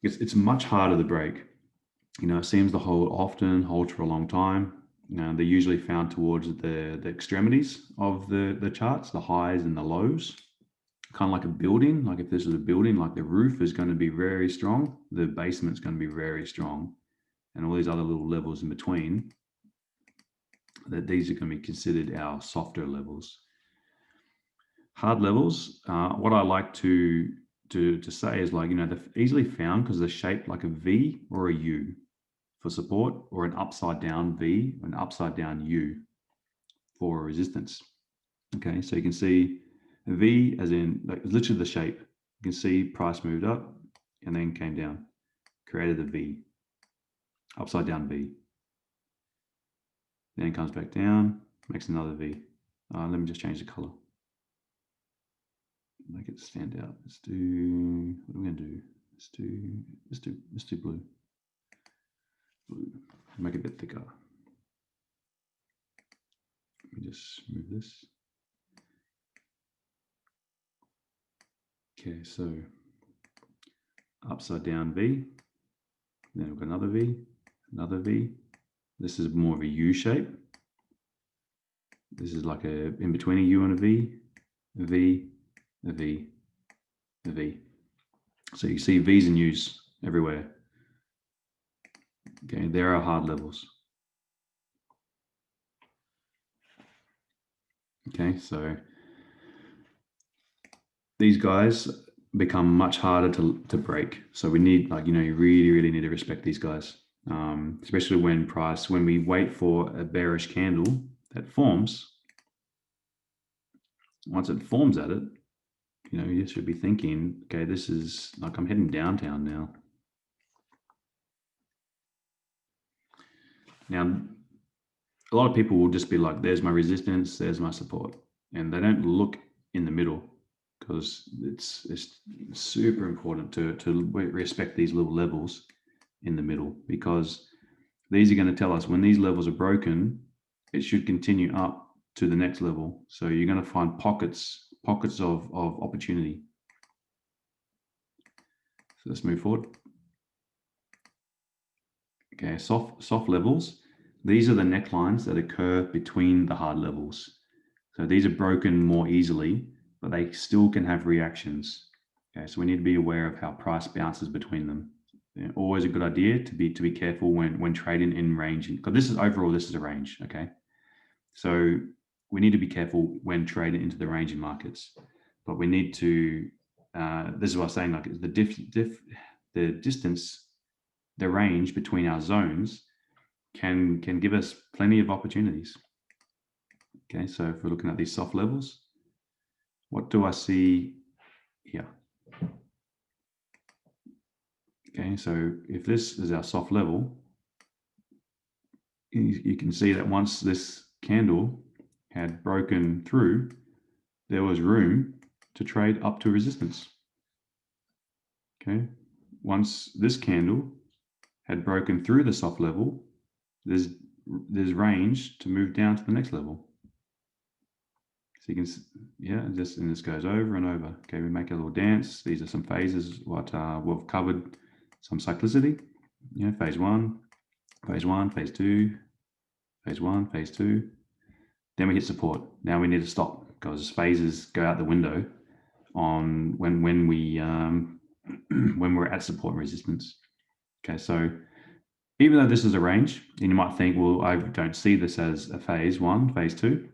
it's much harder to break. It seems to often hold for a long time. They're usually found towards the extremities of the charts, the highs and the lows. Kind of like a building. Like if this is a building, like the roof is going to be very strong, the basement's going to be very strong, and all these other little levels in between, that these are going to be considered our softer levels. Hard levels, what I like to say is, like, they're easily found because they're shaped like a V or a U for support, or an upside down V, an upside down U for resistance. Okay, so you can see a V as in, like, literally the shape. You can see price moved up and then came down, created a V, upside down V. Then it comes back down, makes another V. Let me just change the color. Make it stand out. Let's do, what are we gonna do? Let's do blue. Blue. Make it a bit thicker. Let me just move this. Okay, so upside down V. Then we've got another V, another V. This is more of a U shape. This is like a in between a U and a V, a V, a V, a V. So you see V's and U's everywhere. Okay, there are hard levels. Okay, so these guys become much harder to break. So we need, like, you really need to respect these guys, especially when we wait for a bearish candle that forms. Once it forms at it, you should be thinking, okay, this is like, I'm heading downtown now. Now, a lot of people will just be like, there's my resistance, there's my support. And they don't look in the middle, because it's super important to respect these little levels in the middle, because these are going to tell us when these levels are broken, it should continue up to the next level. So you're going to find pockets of opportunity. So let's move forward. Okay, soft levels. These are the necklines that occur between the hard levels. So these are broken more easily, but they still can have reactions. Okay, so we need to be aware of how price bounces between them. Always a good idea to be careful when trading in range, because this is a range. Okay, so we need to be careful when trading into the ranging markets, but we need to. This is what I'm saying. Like the distance, the range between our zones can give us plenty of opportunities. Okay, so if we're looking at these soft levels, what do I see here? Okay, so if this is our soft level, you can see that once this candle had broken through, there was room to trade up to resistance. Okay, once this candle had broken through the soft level, there's range to move down to the next level. So you can, yeah, and this goes over and over. Okay, we make a little dance. These are some phases. What we've covered, some cyclicity. You know, phase one, phase 2, phase 1, phase 2. Then we hit support. Now we need to stop because phases go out the window on when we when we're at support and resistance. Okay, so even though this is a range, and you might think, well, I don't see this as a phase 1, phase 2.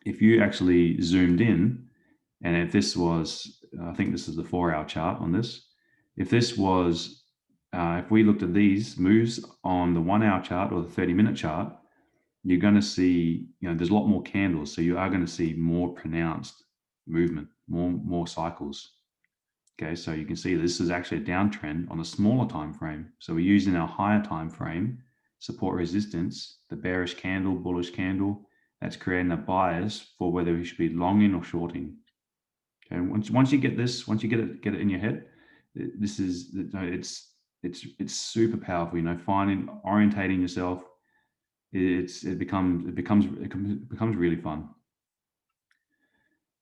If you actually zoomed in, and if this was, I think this is the 4-hour chart on this. If this was, if we looked at these moves on the 1-hour chart or the 30-minute chart, you're going to see, there's a lot more candles. So you are going to see more pronounced movement, more cycles. Okay, so you can see this is actually a downtrend on a smaller time frame. So we're using our higher time frame, support resistance, the bearish candle, bullish candle, that's creating a bias for whether we should be longing or shorting. Okay, once you get this, once you get it in your head, this is, it's super powerful. Finding, orientating yourself, it becomes really fun.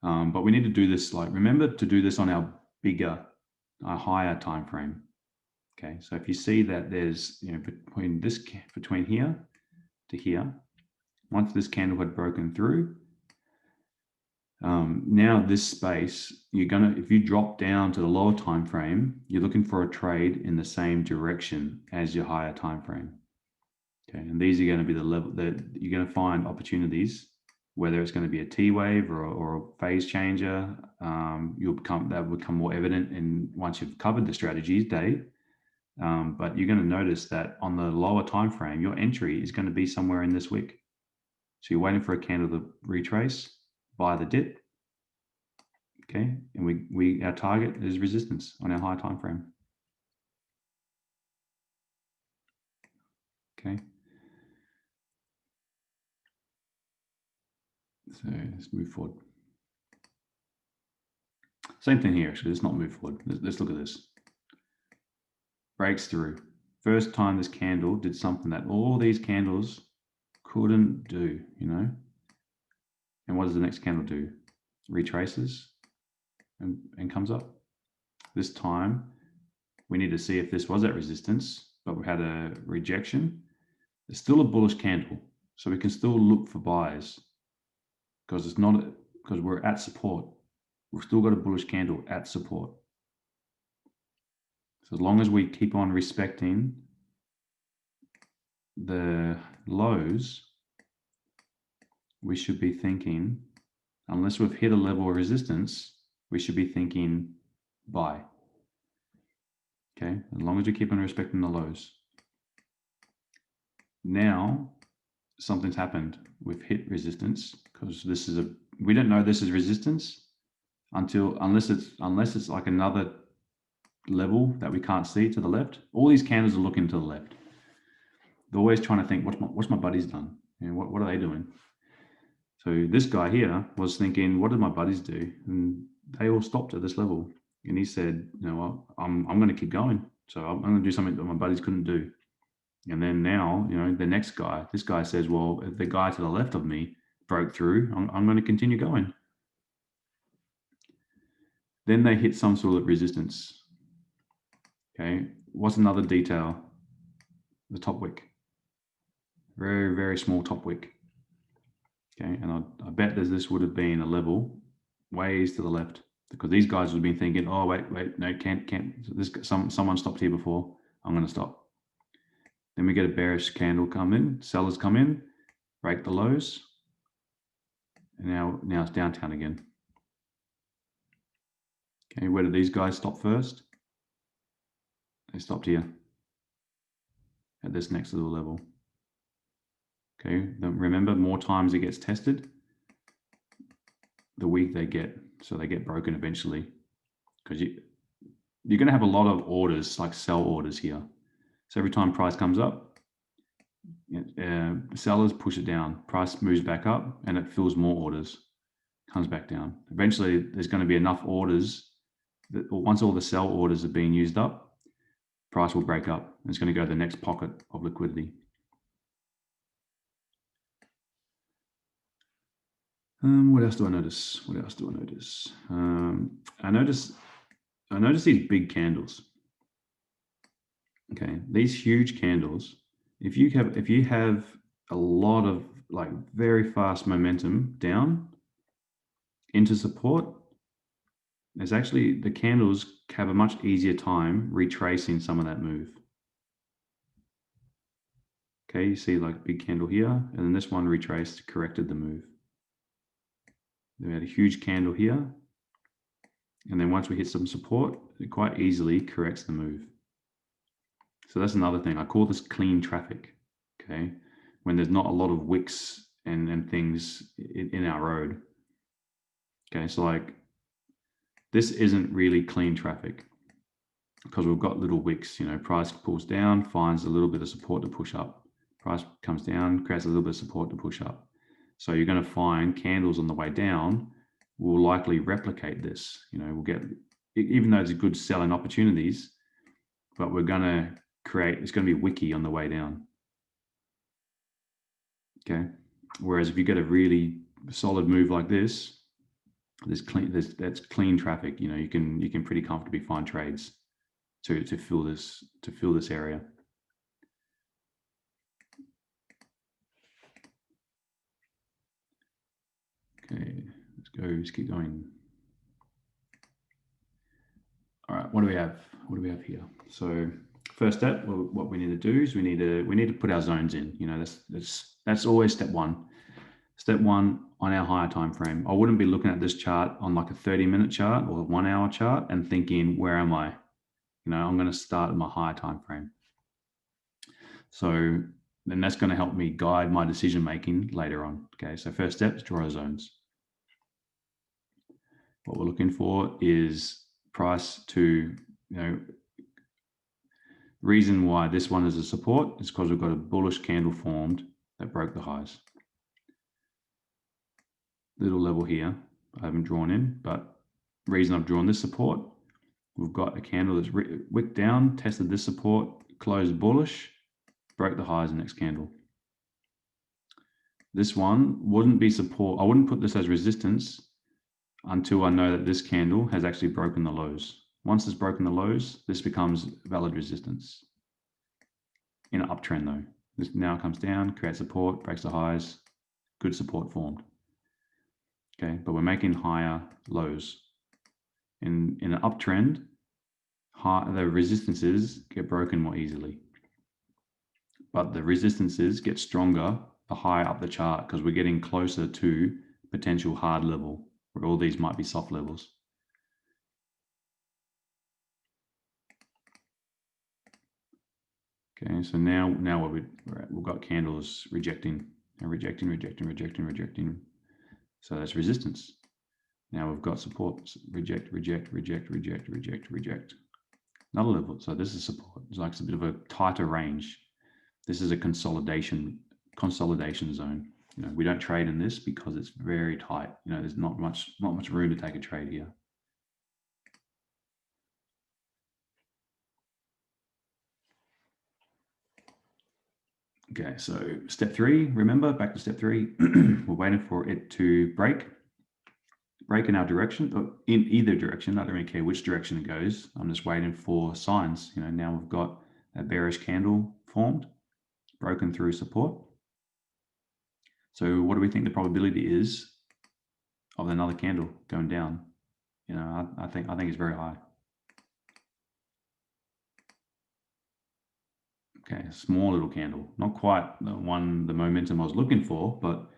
But we need to do this, remember to do this on our bigger, higher time frame. Okay, so if you see that there's between here to here, once this candle had broken through, now this space, if you drop down to the lower time frame, you're looking for a trade in the same direction as your higher time frame. Okay, and these are going to be the level that you're going to find opportunities, whether it's going to be a T wave or a phase changer. That will become more evident once you've covered the strategies day. But you're going to notice that on the lower time frame, your entry is going to be somewhere in this wick. So you're waiting for a candle to retrace, buy the dip. Okay, and our target is resistance on our high time frame. Okay. So let's move forward. Same thing here, actually. Let's not move forward. Let's look at this. Breaks through. First time this candle did something that all these candles couldn't do, And what does the next candle do? Retraces and comes up. This time, we need to see if this was at resistance, but we had a rejection. It's still a bullish candle, so we can still look for buys because we're at support. We've still got a bullish candle at support. So as long as we keep on respecting the lows, we should be thinking, unless we've hit a level of resistance, we should be thinking buy. Okay, as long as we keep on respecting the lows. Now, something's happened. We've hit resistance because we don't know this is resistance unless it's like another level that we can't see to the left. All these candles are looking to the left. They're always trying to think, what's my buddies done? What are they doing? So this guy here was thinking, what did my buddies do? And they all stopped at this level. And he said, I'm going to keep going. So I'm going to do something that my buddies couldn't do. And then now, you know, the next guy, this guy says, well, if the guy to the left of me broke through, I'm going to continue going. Then they hit some sort of resistance. Okay, what's another detail? The top wick. Very, very small top wick. Okay, and I bet that this would have been a level ways to the left, because these guys would have been thinking, oh, wait, no, can't. Someone stopped here before. I'm going to stop. Then we get a bearish candle come in, sellers come in, break the lows, and now it's downtown again. Okay, where did these guys stop first? They stopped here at this next little level. Okay, then remember, more times it gets tested, the weak they get. So they get broken eventually, because you're going to have a lot of orders, like sell orders here. So every time price comes up, sellers push it down, price moves back up, and it fills more orders, comes back down. Eventually, there's going to be enough orders that once all the sell orders are being used up, price will break up. And it's going to go to the next pocket of liquidity. What else do I notice? What else do I notice? I notice these big candles. Okay, these huge candles. If you have a lot of like very fast momentum down into support, there's actually the candles have a much easier time retracing some of that move. Okay, you see like big candle here, and then this one retraced, corrected the move. We had a huge candle here, and then once we hit some support, it quite easily corrects the move. So that's another thing. I call this clean traffic. Okay, when there's not a lot of wicks and things in our road. Okay, so like this isn't really clean traffic because we've got little wicks. You know, price pulls down, finds a little bit of support to push up. Price comes down, creates a little bit of support to push up. So you're going to find candles on the way down will likely replicate this. You know, we'll get, even though it's good selling opportunities, but we're going to create, it's going to be wicky on the way down. Okay. Whereas if you get a really solid move like this, that's clean traffic. You know, you can pretty comfortably find trades to fill this area. Okay, let's keep going. All right, what do we have? What do we have here? So first step, what we need to do is we need to put our zones in. You know, that's always step one. Step one on our higher time frame. I wouldn't be looking at this chart on like a 30-minute chart or a 1 hour chart and thinking, where am I? You know, I'm going to start at my higher time frame. So then that's going to help me guide my decision making later on. Okay, so first step is draw zones. What we're looking for is price to, you know, reason why this one is a support is because we've got a bullish candle formed that broke the highs. Little level here, I haven't drawn in, but reason I've drawn this support, we've got a candle that's wicked down, tested this support, closed bullish, broke the highs in the next candle. This one wouldn't be support. I wouldn't put this as resistance until I know that this candle has actually broken the lows. Once it's broken the lows, this becomes valid resistance. In an uptrend though, this now comes down, creates support, breaks the highs, good support formed. Okay, but we're making higher lows. In an uptrend, the resistances get broken more easily. But the resistances get stronger the higher up the chart because we're getting closer to potential hard level, where all these might be soft levels. Okay, so now what we've got candles rejecting and rejecting. So that's resistance. Now we've got support, reject. Another level. So this is support. It's like it's a bit of a tighter range. This is a consolidation zone. You know, we don't trade in this because it's very tight. You know, there's not much room to take a trade here. Okay, so step 3, remember, back to step 3, we're waiting for it to break in our direction, or in either direction. I don't really care which direction it goes. I'm just waiting for signs. Now we've got a bearish candle formed, broken through support. So what do we think the probability is of another candle going down? I think it's very high. Okay, small little candle, not quite the momentum I was looking for, but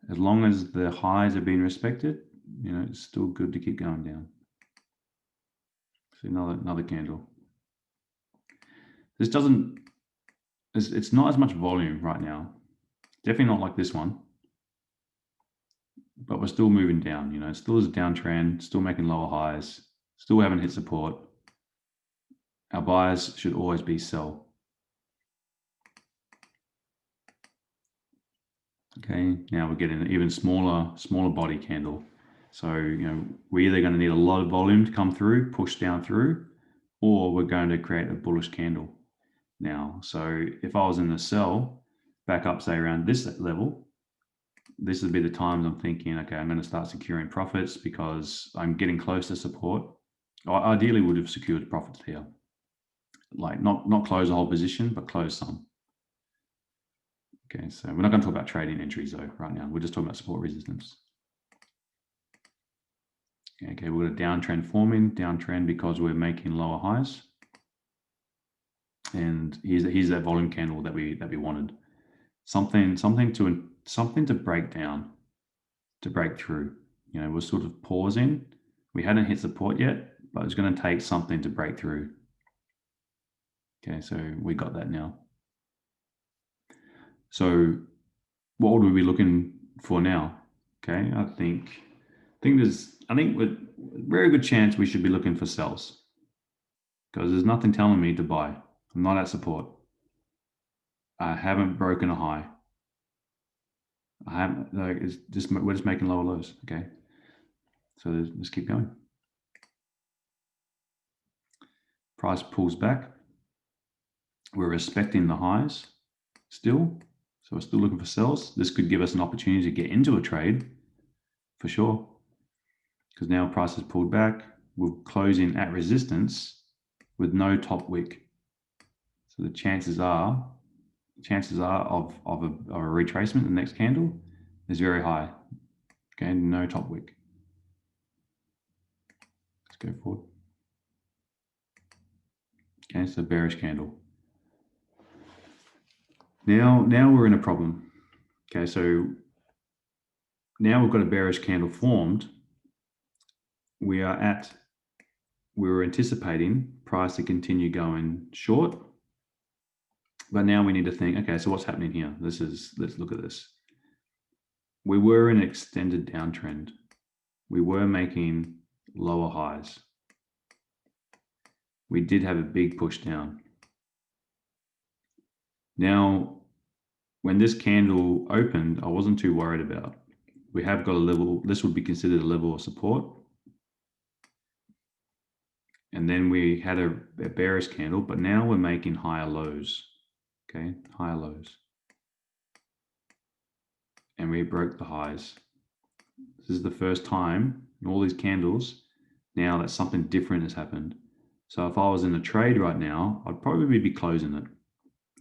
as long as the highs are being respected, it's still good to keep going down. So another candle. This doesn't, it's not as much volume right now. Definitely not like this one, but we're still moving down. It still is a downtrend, still making lower highs, still haven't hit support. Our buyers should always be sell. Okay, now we're getting an even smaller body candle. So, we're either going to need a lot of volume to come through, push down through, or we're going to create a bullish candle now. So if I was in the sell back up, say around this level, this would be the times I'm thinking, okay, I'm going to start securing profits because I'm getting close to support. I ideally would have secured profits here. Like not close the whole position, but close some. Okay, so we're not going to talk about trading entries though right now. We're just talking about support resistance. Okay, we've got a downtrend forming, downtrend because we're making lower highs. And here's that volume candle that we wanted. Something to break down, to break through. We're sort of pausing. We hadn't hit support yet, but it's going to take something to break through. Okay, so we got that now. So what would we be looking for now? Okay, I think with very good chance we should be looking for sells, because there's nothing telling me to buy. I'm not at support. I haven't broken a high. I haven't. We're just making lower lows. Okay, so let's keep going. Price pulls back. We're respecting the highs still, so we're still looking for sells. This could give us an opportunity to get into a trade for sure, because now price has pulled back. We're closing at resistance with no top wick, so the chances are of a retracement, the next candle, is very high. Okay, no top wick. Let's go forward. Okay, so bearish candle. Now we're in a problem. Okay, so now we've got a bearish candle formed. We were anticipating price to continue going short, but now we need to think, okay, so what's happening here? Let's look at this. We were in an extended downtrend. We were making lower highs. We did have a big push down. Now, when this candle opened, I wasn't too worried about. We have got a level, this would be considered a level of support. And then we had a bearish candle, but now we're making higher lows. Okay, higher lows. And we broke the highs. This is the first time in all these candles now that something different has happened. So if I was in a trade right now, I'd probably be closing it,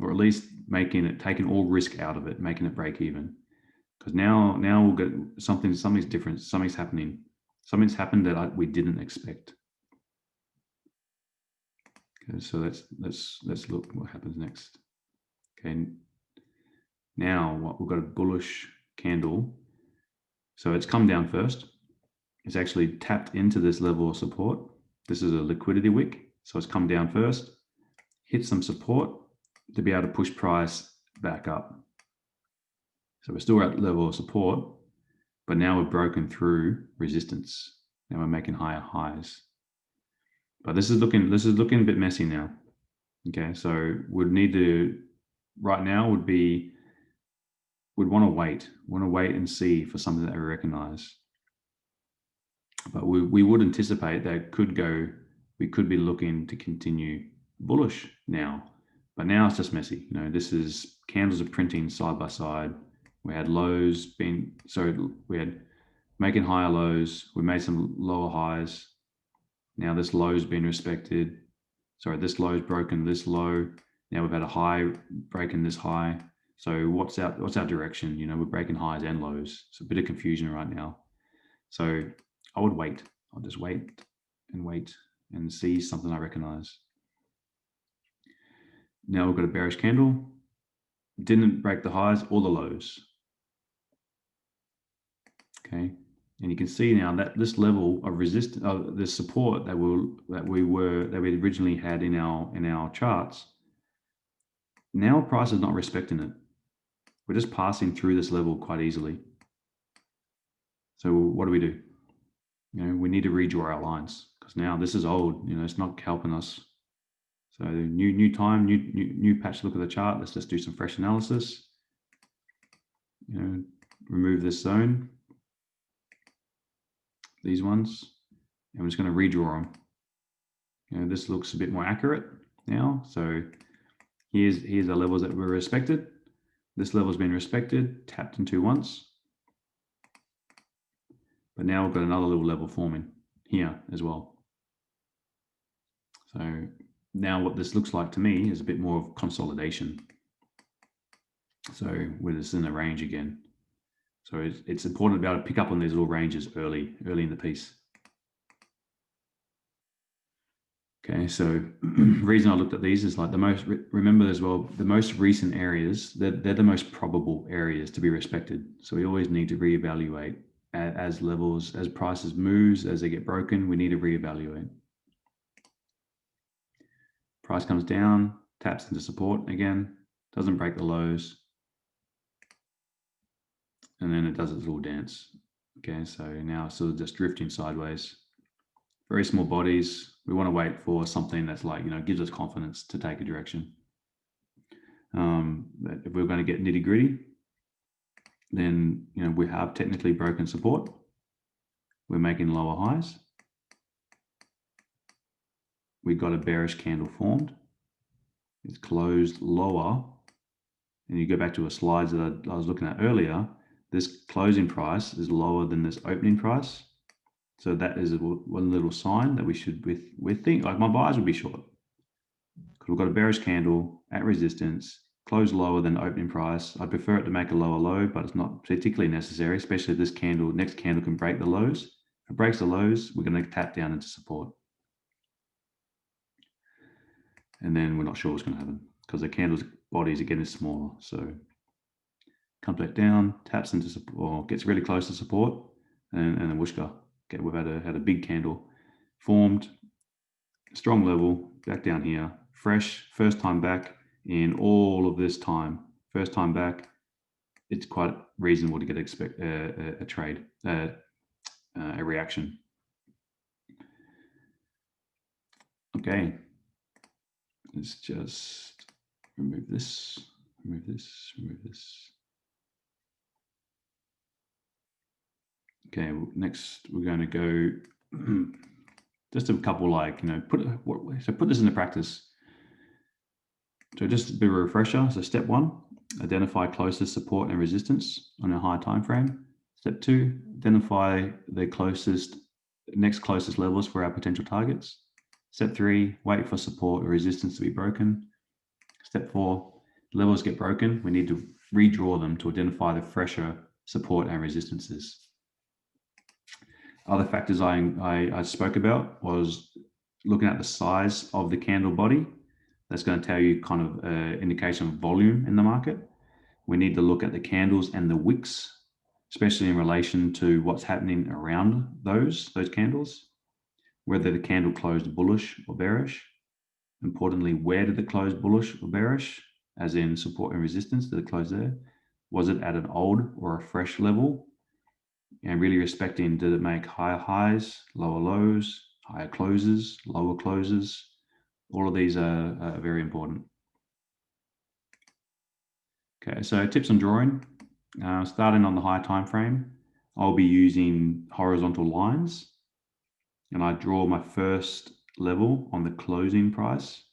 or at least taking all risk out of it, making it break even. Because now we'll get something's different. Something's happening. Something's happened that we didn't expect. Okay, so let's look what happens next. Okay, now we've got a bullish candle. So it's come down first. It's actually tapped into this level of support. This is a liquidity wick. So it's come down first, hit some support to be able to push price back up. So we're still at level of support, but now we've broken through resistance. Now we're making higher highs. But this is looking a bit messy now. Okay, so we'd need to, right now we'd want to wait and see for something that we recognize. But we would anticipate that we could be looking to continue bullish now, But now it's just messy. You know, this is candles are printing side by side. We had lows being, so we had making higher lows. We made some lower highs. Now this low's been respected. Sorry, this low's broken this low. Now we've had a high breaking this high. So what's our direction? You know, we're breaking highs and lows. It's a bit of confusion right now. So I would wait. I'll just wait and see something I recognize. Now we've got a bearish candle. Didn't break the highs or the lows. Okay, and you can see now that this level of resistance, the support that we originally had in our charts, now price is not respecting it. We're just passing through this level quite easily. So what do? You know, we need to redraw our lines because now this is old. You know, it's not helping us. So new time, new patch. Look at the chart. Let's just do some fresh analysis. You know, remove this zone, these ones, and we're just going to redraw them. You know, this looks a bit more accurate now. So here's the levels that were respected. This level has been respected, tapped into once. But now we've got another little level forming here as well. So now what this looks like to me is a bit more of consolidation. So we're just in the range again. So it's important to be able to pick up on these little ranges early in the piece. Okay, so the reason I looked at these is like remember as well, the most recent areas, they're the most probable areas to be respected. So we always need to reevaluate as levels, as prices moves, as they get broken, we need to reevaluate. Price comes down, taps into support again, doesn't break the lows, and then it does its little dance. Okay, so now it's sort of just drifting sideways. Very small bodies. We want to wait for something that's like, you know, gives us confidence to take a direction. If we're going to get nitty gritty, then, you know, we have technically broken support. We're making lower highs. We got a bearish candle formed. It's closed lower. And you go back to a slides that I was looking at earlier, this closing price is lower than this opening price. So that is one little sign that we should think, like my buyers would be short. Because we've got a bearish candle at resistance, close lower than the opening price. I prefer it to make a lower low, but it's not particularly necessary, especially if this candle, next candle can break the lows. If it breaks the lows, we're going to tap down into support. And then we're not sure what's going to happen because the candle's bodies are getting smaller. So comes back down, taps into support, or gets really close to support, and then whooshka. Okay, we've had a big candle formed, strong level, back down here, fresh, first time back in all of this time. First time back, it's quite reasonable to get a trade, a reaction. Okay, let's just remove this, remove this, remove this. Okay, next we're going to go just a couple, like, you know, put this into practice. So just a bit of a refresher. So step 1, identify closest support and resistance on a high time frame. Step 2, identify the next closest levels for our potential targets. Step 3, wait for support or resistance to be broken. Step 4, levels get broken. We need to redraw them to identify the fresher support and resistances. Other factors I spoke about was looking at the size of the candle body. That's going to tell you kind of an indication of volume in the market. We need to look at the candles and the wicks, especially in relation to what's happening around those candles, whether the candle closed bullish or bearish. Importantly, where did it close bullish or bearish, as in support and resistance? Did it close there? Was it at an old or a fresh level? And really respecting, did it make higher highs, lower lows, higher closes, lower closes? All of these are very important. Okay, so tips on drawing. Starting on the high time frame, I'll be using horizontal lines, and I draw my first level on the closing price.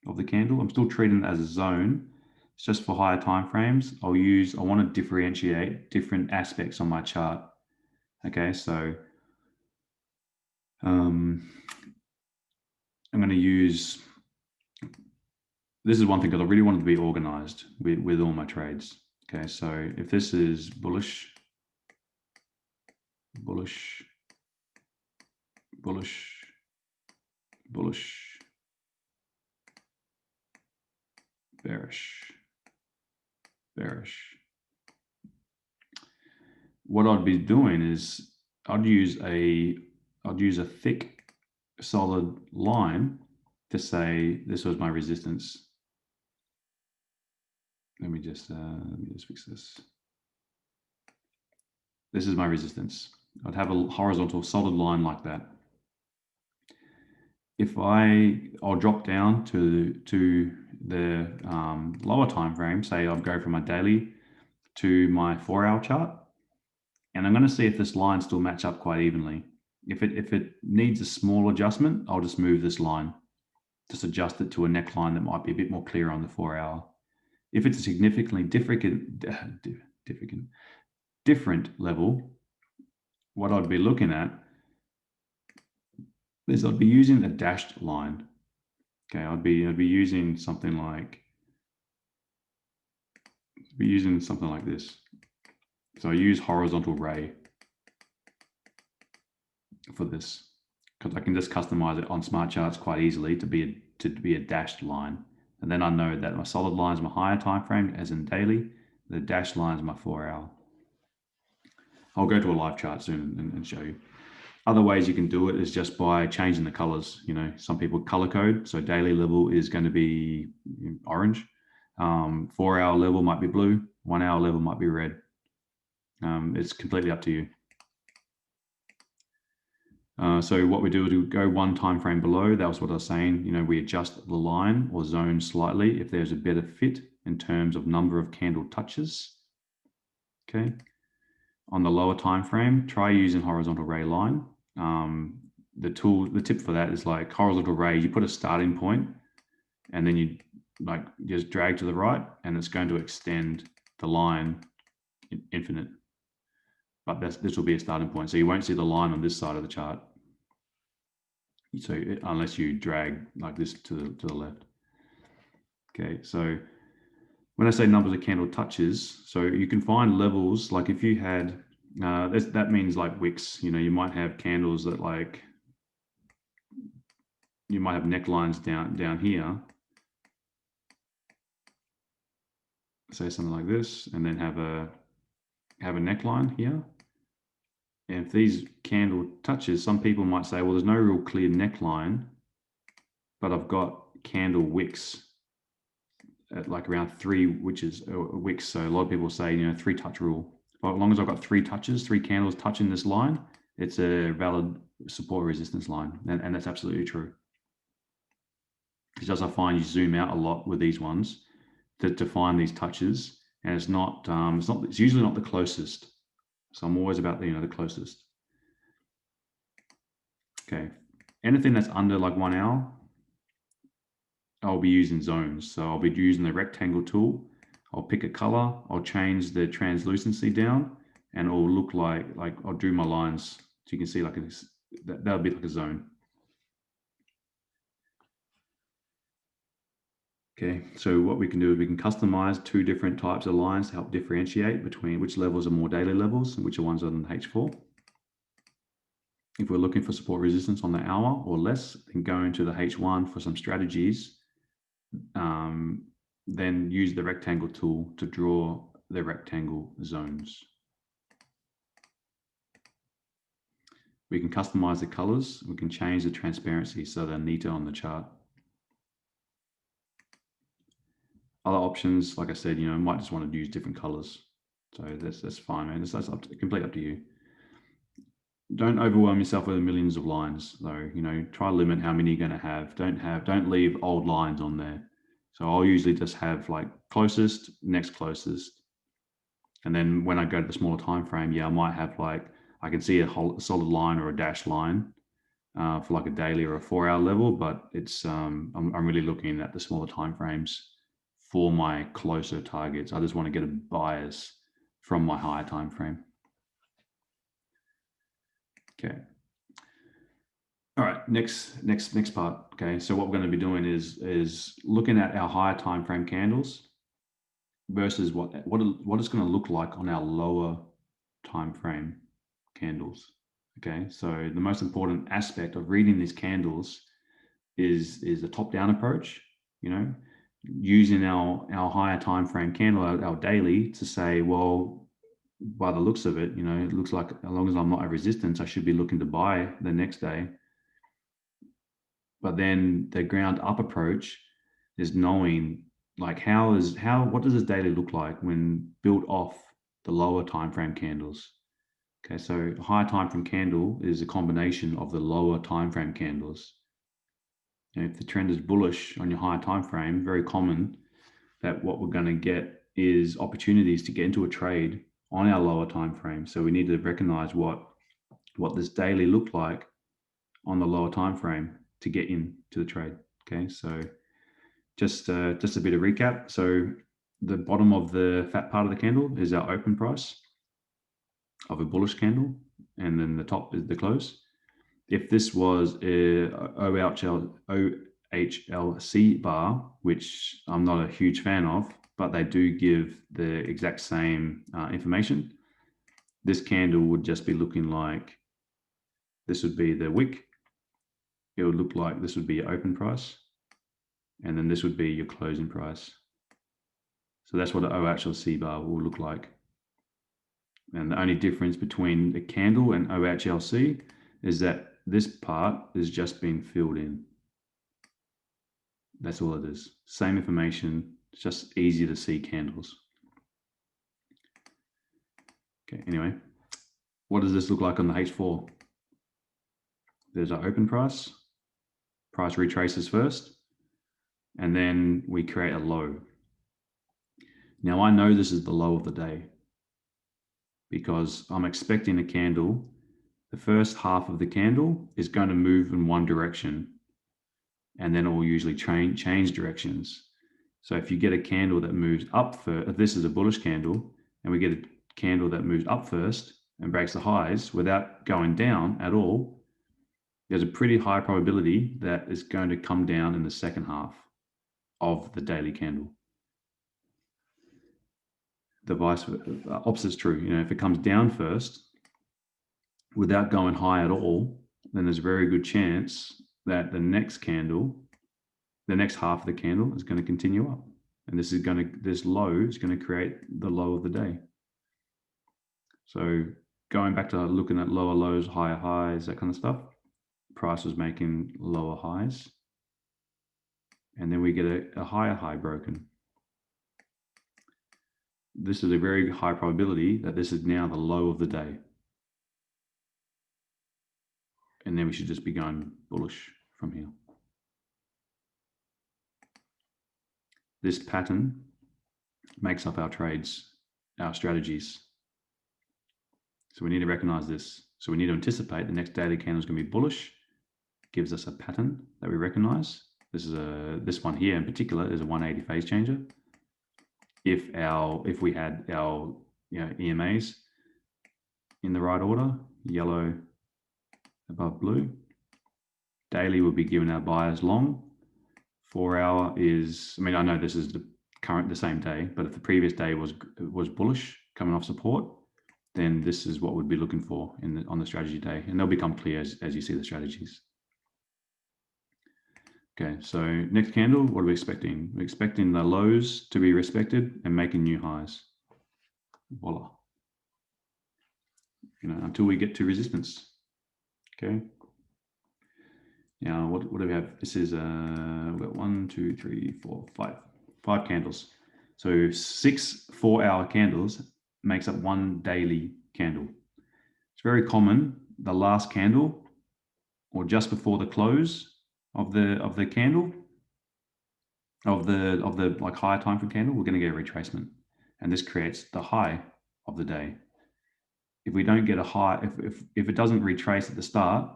of the candle. I'm still treating it as a zone. It's just for higher time frames. I want to differentiate different aspects on my chart. Okay, so I'm going to use, this is one thing because I really wanted to be organized with all my trades. Okay, so if this is bullish, bullish, bullish, bullish, bearish, bearish. What I'd be doing is I'd use a thick, solid line to say this was my resistance. Let me just fix this. This is my resistance. I'd have a horizontal solid line like that. If I'll drop down to the lower time frame, say I'll go from my daily to my 4-hour chart, and I'm going to see if this line still match up quite evenly. If it needs a small adjustment, I'll just move this line, just adjust it to a neckline that might be a bit more clear on the 4-hour. If it's a significantly different level, what I'd be looking at is I'd be using a dashed line. Okay, I'd be using something like this. So I use horizontal ray for this because I can just customize it on smart charts quite easily to be a dashed line. And then I know that my solid line is my higher time frame, as in daily. The dashed line is my 4-hour. I'll go to a live chart soon and show you. Other ways you can do it is just by changing the colors. You know, some people color code. So daily level is going to be orange. 4-hour level might be blue. 1-hour level might be red. It's completely up to you. So what we do is we go one time frame below. That was what I was saying. You know, we adjust the line or zone slightly if there's a better fit in terms of number of candle touches. Okay. On the lower time frame, try using horizontal ray line. The tip for that is like horizontal ray. You put a starting point, and then you like just drag to the right, and it's going to extend the line infinite. But this will be a starting point, so you won't see the line on this side of the chart. So unless you drag like this to the left. Okay, so when I say numbers of candle touches, so you can find levels, like if you had, that means like wicks, you know, you might have candles that like, you might have necklines down here, say something like this, and then have a neckline here. And if these candle touches, some people might say, well, there's no real clear neckline, but I've got candle wicks at like around 3 wicks. So a lot of people say, you know, 3 touch rule. But as long as I've got 3 touches, 3 candles touching this line, it's a valid support resistance line. And that's absolutely true. Because as I find, you zoom out a lot with these ones to find these touches, and it's usually not the closest. So I'm always about the closest. Okay, anything that's under like 1 hour, I'll be using zones. So I'll be using the rectangle tool. I'll pick a color, I'll change the translucency down, and it'll look like I'll do my lines. So you can see like that'll be like a zone. Okay, so what we can do is we can customize 2 different types of lines to help differentiate between which levels are more daily levels and which ones are on H4. If we're looking for support resistance on the hour or less, then go into the H1 for some strategies. Then use the rectangle tool to draw the rectangle zones. We can customize the colors. We can change the transparency so they're neater on the chart. Other options, like I said, you might just want to use different colors. So that's fine, man. That's completely up to you. Don't overwhelm yourself with millions of lines, though. Try to limit how many you're going to have. Don't leave old lines on there. So I'll usually just have like closest, next closest, and then when I go to the smaller time frame, I might have like I can see a solid line or a dashed line, for like a daily or a 4-hour level, but it's I'm really looking at the smaller time frames for my closer targets. I just want to get a bias from my higher time frame. Okay. All right, next part. Okay, so what we're going to be doing is looking at our higher time frame candles versus what it's going to look like on our lower time frame candles. Okay, so the most important aspect of reading these candles is the top-down approach. You know, using our higher time frame candle, our daily, to say, well, by the looks of it, you know, it looks like as long as I'm not at resistance, I should be looking to buy the next day. But then the ground up approach is knowing like what does this daily look like when built off the lower time frame candles. Okay, so higher time frame candle is a combination of the lower time frame candles. And if the trend is bullish on your higher time frame, very common that what we're going to get is opportunities to get into a trade on our lower time frame. So we need to recognize what this daily looked like on the lower time frame to get into the trade. Okay, so just a bit of recap. So the bottom of the fat part of the candle is our open price of a bullish candle, and then the top is the close. If this was a OHLC bar, which I'm not a huge fan of, but they do give the exact same information, this candle would just be looking like this would be the wick. It would look like this would be your open price, and then this would be your closing price. So that's what an OHLC bar will look like. And the only difference between the candle and OHLC is that this part is just being filled in. That's all it is. Same information, it's just easier to see candles. Okay, anyway, what does this look like on the H4? There's our open price. Price retraces first, and then we create a low. Now I know this is the low of the day because I'm expecting a candle. The first half of the candle is going to move in one direction, and then it will usually change directions. So if you get a candle that moves up first, if this is a bullish candle, and we get a candle that moves up first and breaks the highs without going down at all, there's a pretty high probability that it's going to come down in the second half of the daily candle. The opposite is true. You know, if it comes down first without going high at all, then there's a very good chance that the next candle, the next half of the candle, is going to continue up, and this low is going to create the low of the day. So going back to looking at lower lows, higher highs, that kind of stuff, price was making lower highs, and then we get a higher high broken. This is a very high probability that this is now the low of the day. And then we should just be going bullish from here. This pattern makes up our trades, our strategies. So we need to recognize this. So we need to anticipate the next daily candle is going to be bullish. It gives us a pattern that we recognize. This one here in particular is a 180 phase changer. If we had our EMAs in the right order, yellow above blue, daily would be given our buyers long. 4 hour is, I mean, I know this is the same day, but if the previous day was bullish coming off support, then this is what we'd be looking for on the strategy day, and they'll become clear as you see the strategies. Okay, so next candle, what are we expecting? We're expecting the lows to be respected and making new highs. Voila. Until we get to resistance. Okay. Now, what do we have? This is we've got 1, 2, 3, 4, 5 candles. So 6 4-hour candles makes up one daily candle. It's very common. The last candle, or just before the close of the candle, of the like higher time frame candle, we're going to get a retracement, and this creates the high of the day. If we don't get a high, if it doesn't retrace at the start,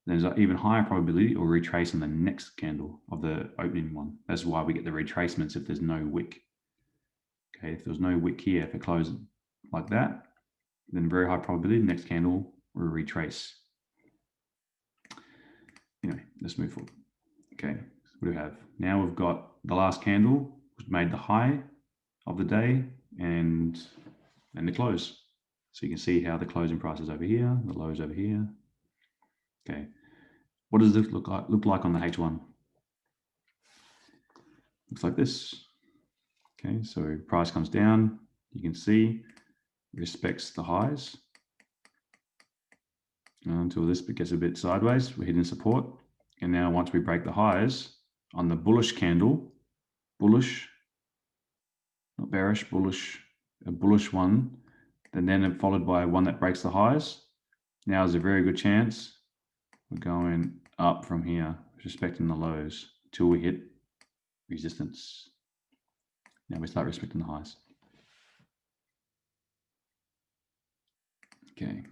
there's an even higher probability it will retrace in the next candle of the opening one. That's why we get the retracements if there's no wick. Okay, if there's no wick here, if it closes like that, then very high probability the next candle will retrace. Anyway, let's move forward. Okay, so what do we have? Now we've got the last candle, which made the high of the day and the close. So you can see how the closing price is over here, the low is over here. Okay, what does this look like on the H1? Looks like this. Okay, so price comes down, you can see respects the highs until this gets a bit sideways. We're hitting support, and now once we break the highs on the bullish candle, bullish, not bearish, bullish, a bullish one, and then followed by one that breaks the highs. Now is a very good chance we're going up from here, respecting the lows till we hit resistance. Now we start respecting the highs. Okay.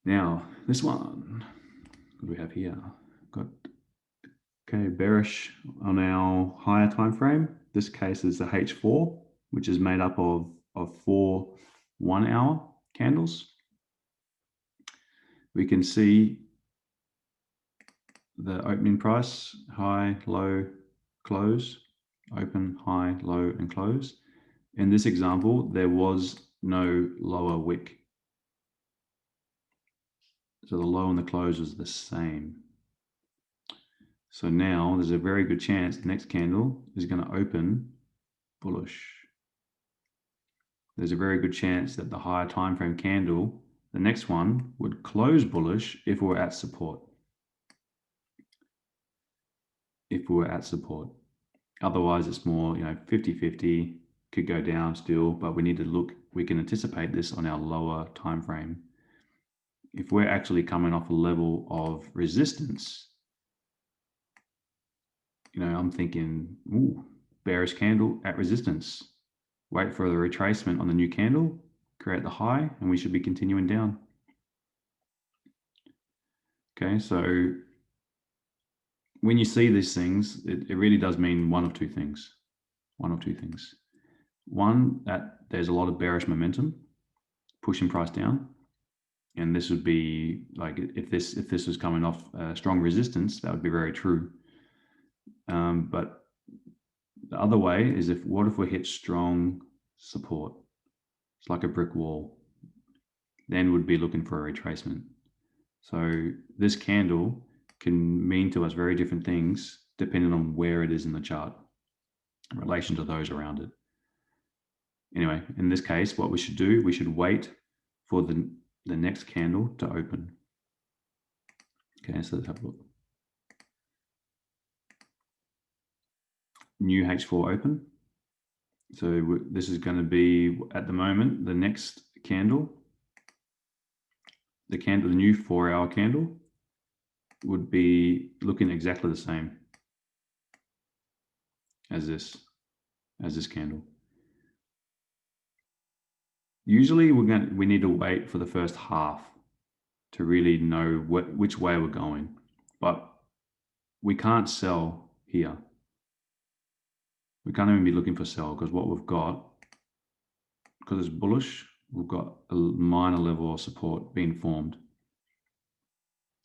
Now this one, what do we have here? Got okay, bearish on our higher time frame. This case is the H4, which is made up of 4 1-hour candles. We can see the opening price, high, low, close, open, high, low, and close. In this example, there was no lower wick. So the low and the close was the same. So now there's a very good chance the next candle is going to open bullish. There's a very good chance that the higher time frame candle, the next one, would close bullish if we're at support. If we're at support. Otherwise, it's more, 50-50, could go down still, but we need to look, we can anticipate this on our lower time frame. If we're actually coming off a level of resistance, I'm thinking, ooh, bearish candle at resistance. Wait for the retracement on the new candle, create the high, and we should be continuing down. Okay, so when you see these things, it really does mean one of two things. One, that there's a lot of bearish momentum pushing price down. And this would be like, if this was coming off strong resistance, that would be very true. But the other way is what if we hit strong support? It's like a brick wall. Then we'd be looking for a retracement. So this candle can mean to us very different things depending on where it is in the chart in relation to those around it. Anyway, in this case, what we should do, we should wait for the next candle to open. Okay, so let's have a look. New H4 open. So this is going to be, at the moment, the next candle. The new 4-hour candle would be looking exactly the same as this candle. Usually we need to wait for the first half to really know which way we're going, but we can't sell here. We can't even be looking for sell, because what we've got, because it's bullish, we've got a minor level of support being formed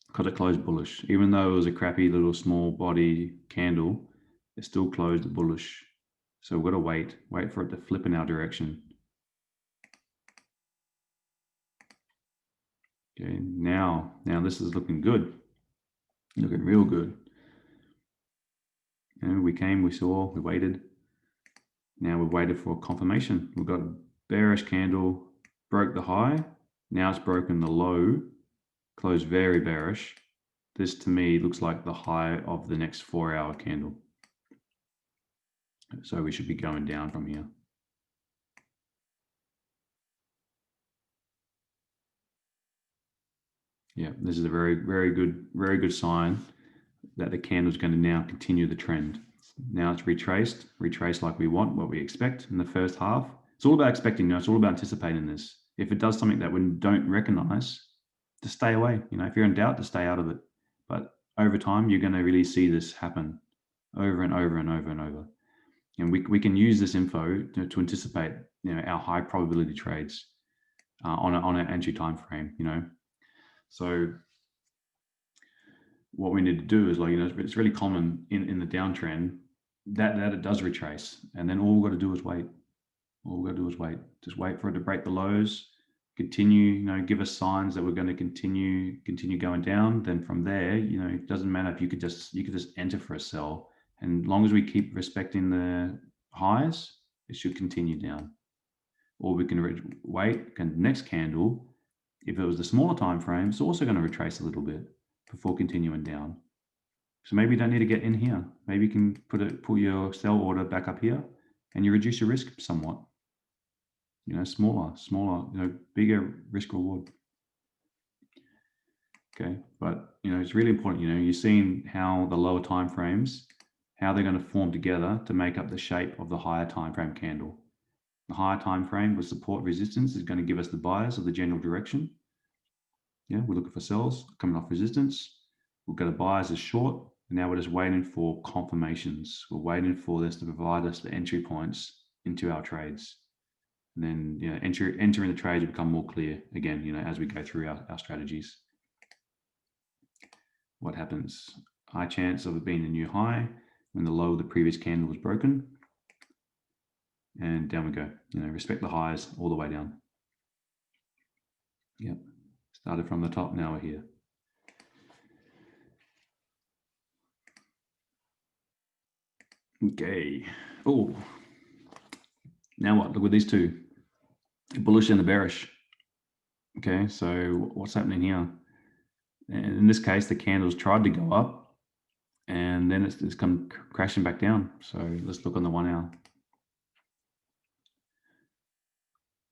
because it closed bullish. Even though it was a crappy little small body candle, it still closed bullish. So we've got to wait for it to flip in our direction. Okay, now this is looking good, looking real good. And we came, we saw, we waited. Now we've waited for confirmation. We've got a bearish candle, broke the high. Now it's broken the low, closed very bearish. This to me looks like the high of the next 4-hour candle. So we should be going down from here. Yeah, this is a very, very good sign that the candle is going to now continue the trend. Now it's retraced like we want, what we expect in the first half. It's all about expecting, it's all about anticipating this. if it does something that we don't recognize, to stay away. If you're in doubt, to stay out of it. But over time, you're going to really see this happen over and over and over and over. And we can use this info to anticipate, our high probability trades on an entry time frame. So what we need to do is, it's really common in the downtrend that it does retrace, and then all we've got to do is wait. All we've got to do is wait. Just wait for it to break the lows, continue, give us signs that we're going to continue going down. Then from there, it doesn't matter if you could just enter for a sell, and as long as we keep respecting the highs, it should continue down. Or we can wait, and next candle, if it was the smaller time frame, it's also going to retrace a little bit before continuing down. So maybe you don't need to get in here. Maybe you can put your sell order back up here, and you reduce your risk somewhat. Smaller, bigger risk reward. Okay, but it's really important. You're seeing how the lower time frames, how they're going to form together to make up the shape of the higher time frame candle. The higher time frame with support resistance is going to give us the bias of the general direction. Yeah, we're looking for sells coming off resistance. We've got a bias as short, and now we're just waiting for confirmations. We're waiting for this to provide us the entry points into our trades. And then entering the trades will become more clear again, as we go through our strategies. What happens? High chance of it being a new high when the low of the previous candle was broken. And down we go. Respect the highs all the way down. Yep. Started from the top, now we're here. Okay. Oh. Now what? Look at these two. The bullish and the bearish. Okay, so what's happening here? And in this case, the candles tried to go up, and then it's come crashing back down. So let's look on the 1 hour.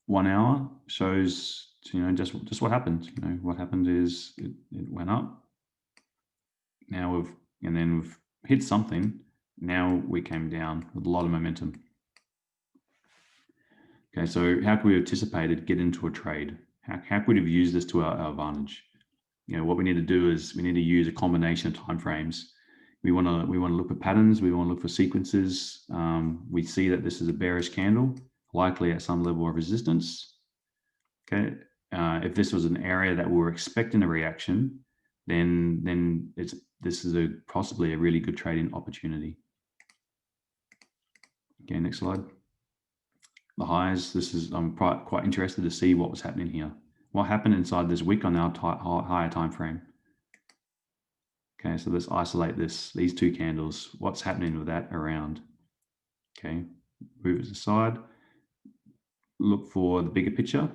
1 hour shows, just what happened. What happened is it went up. Now we've hit something. Now we came down with a lot of momentum. Okay, so how could we have anticipated get into a trade? How could we have used this to our advantage? What we need to do is we need to use a combination of time frames. We want to look for patterns. We want to look for sequences. We see that this is a bearish candle, likely at some level of resistance. Okay, if this was an area that we were expecting a reaction, then this is possibly a really good trading opportunity. Okay, next slide. The highs. I'm quite interested to see what was happening here. What happened inside this wick on our higher time frame? Okay, so let's isolate these two candles. What's happening with that around? Okay, move it aside. Look for the bigger picture.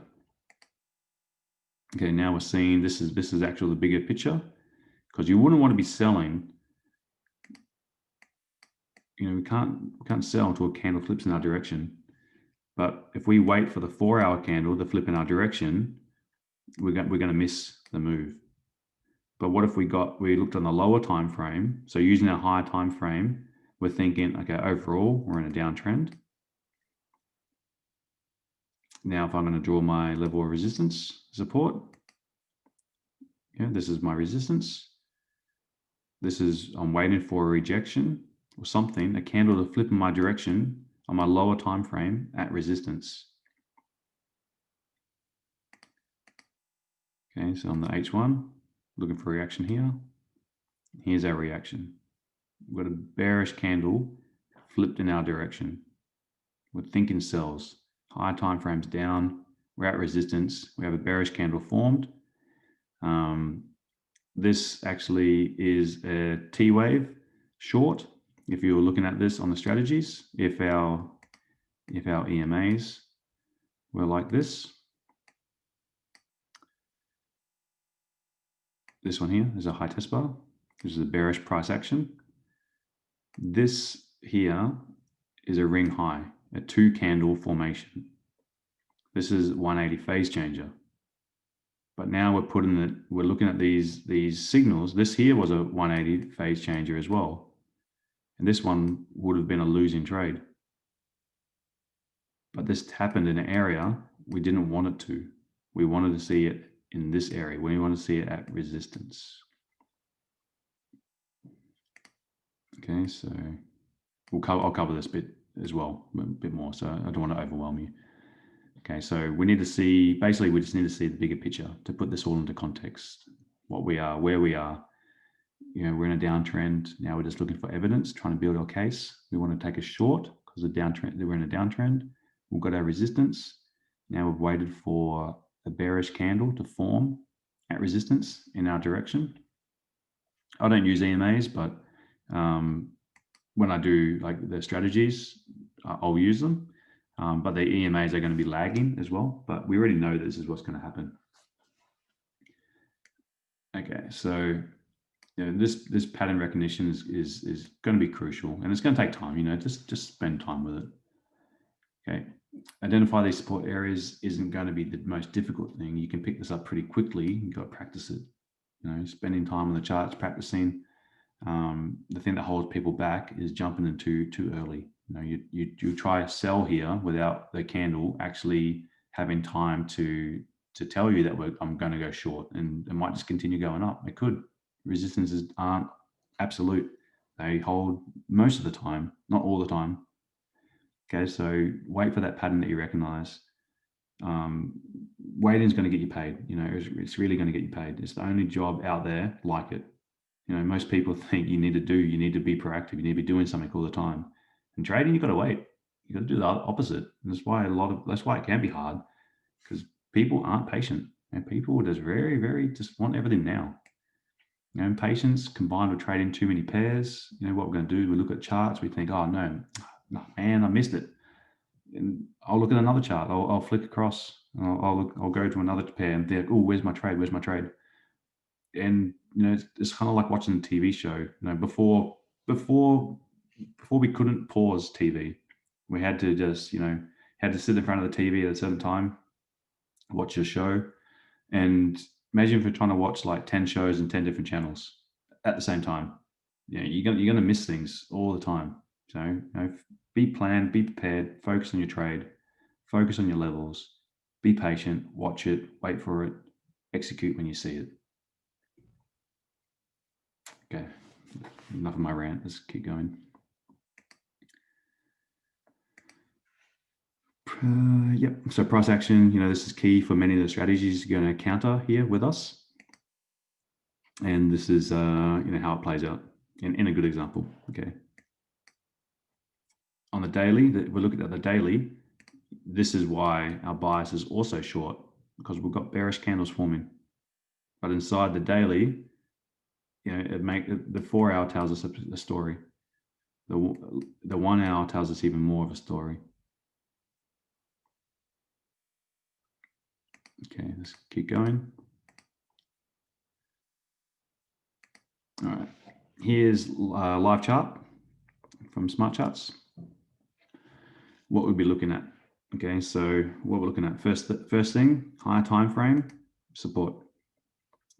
Okay, now we're seeing this is actually the bigger picture, because you wouldn't want to be selling. We can't sell until a candle flips in our direction. But if we wait for the 4 hour candle to flip in our direction, we're going to miss the move. But what if we looked on the lower time frame? So using our higher time frame, we're thinking, okay, overall we're in a downtrend. Now, if I'm going to draw my level of resistance support, this is my resistance. I'm waiting for a rejection or something, a candle to flip in my direction on my lower time frame at resistance. Okay, so on the H1, looking for a reaction here. Here's our reaction. We've got a bearish candle flipped in our direction. We're thinking sells. High time frames down. We're at resistance. We have a bearish candle formed. This actually is a T wave short. If you were looking at this on the strategies, if our EMAs were like this one here is a high test bar. This is a bearish price action. This here is a ring high, a 2 candle formation. This is 180 phase changer. But now we're looking at these signals. This here was a 180 phase changer as well. And this one would have been a losing trade. But this happened in an area we didn't want it to. We wanted to see it in this area. We want to see it at resistance. Okay, so I'll cover this bit as well, a bit more, so I don't want to overwhelm you. Okay, so we need to see, basically we just need to see the bigger picture to put this all into context. What we are, where we are. You know, we're in a downtrend. Now we're just looking for evidence, trying to build our case. We want to take a short because we're in a downtrend. We've got our resistance. Now we've waited for a bearish candle to form at resistance in our direction. I don't use EMAs, but when I do like the strategies, I'll use them. But the EMAs are going to be lagging as well. But we already know this is what's going to happen. Okay, so you know, this pattern recognition is going to be crucial, and it's going to take time. You know, just spend time with it. Okay, identify these support areas isn't going to be the most difficult thing. You can pick this up pretty quickly. You got to practice it. You know, spending time on the charts, practicing. The thing that holds people back is jumping in too early. You know, you try to sell here without the candle actually having time to tell you that I'm going to go short, and it might just continue going up. It could. Resistances aren't absolute. They hold most of the time, not all the time. Okay, so wait for that pattern that you recognize. Waiting is going to get you paid. You know, it's really going to get you paid. It's the only job out there like it. You know, most people think you need to be proactive. You need to be doing something all the time. In trading, you've got to wait. You've got to do the opposite. And that's why it can be hard, because people aren't patient. And people just very just want everything now. You know, impatience combined with trading too many pairs. You know what we're going to do? We look at charts. We think, oh no, man, I missed it. And I'll look at another chart. I'll flick across. I'll go to another pair and think, oh, where's my trade? Where's my trade? And you know, it's kind of like watching a TV show. You know, before we couldn't pause TV. We had to just, you know, had to sit in front of the TV at a certain time, watch a show, and imagine if you're trying to watch like 10 shows and 10 different channels at the same time. Yeah, you're gonna miss things all the time. So, you know, be planned, be prepared, focus on your trade, focus on your levels, be patient, watch it, wait for it, execute when you see it. Okay, enough of my rant. Let's keep going. Yep. So price action, you know, this is key for many of the strategies you're going to counter here with us. And this is, you know, how it plays out in a good example. Okay. On the daily, we're looking at the daily. This is why our bias is also short, because we've got bearish candles forming. But inside the daily, you know, the 4 hour tells us a story. The 1 hour tells us even more of a story. Okay, let's keep going. All right, here's a live chart from Smart Charts. What we'll be looking at. Okay, so what we're looking at first thing, higher time frame, support.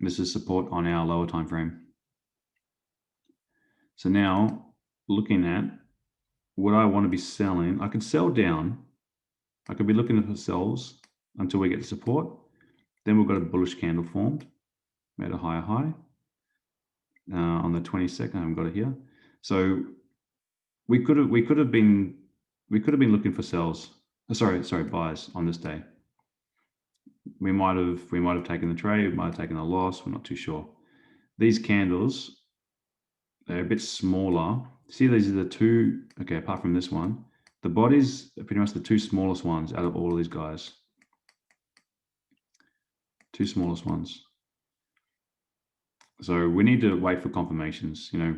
This is support on our lower time frame. So now looking at what I want to be selling, I could sell down. I could be looking for sells until we get to support. Then we've got a bullish candle formed, made a higher high on the 22nd. I've got it here. So we could have been looking for sells. Sorry, buys on this day. We might have taken the trade. We might have taken a loss. We're not too sure. These candles, they're a bit smaller. See, these are the two. Okay, apart from this one, the bodies are pretty much the two smallest ones out of all of these guys. Two smallest ones. So we need to wait for confirmations. You know,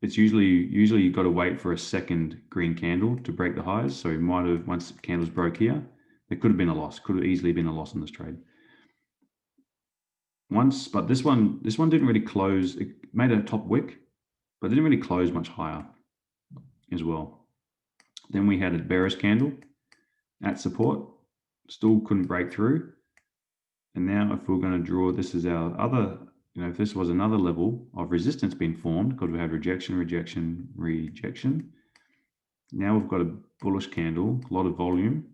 it's usually you've got to wait for a second green candle to break the highs. So we might have, once the candles broke here, there could have been a loss. Could have easily been a loss in this trade. But this one didn't really close. It made a top wick, but didn't really close much higher as well. Then we had a bearish candle at support, still couldn't break through. And now if we're going to draw, this is our other, you know, if this was another level of resistance being formed, because we had rejection. Now we've got a bullish candle, a lot of volume,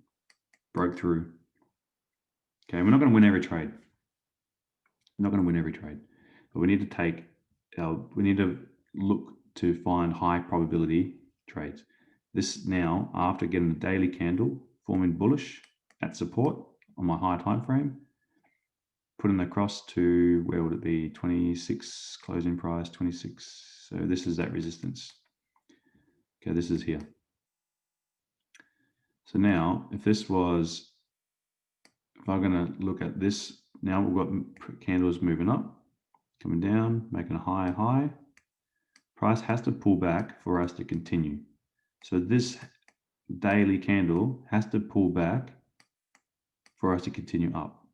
broke through. Okay, we're not going to win every trade. We're not going to win every trade, but we need to take we need to look to find high probability trades. This now, after getting the daily candle forming bullish at support on my higher time frame, putting across to, where would it be? 26 closing price, 26. So this is that resistance. Okay, this is here. So now, if I'm going to look at this, now we've got candles moving up, coming down, making a high. Price has to pull back for us to continue. So this daily candle has to pull back for us to continue up.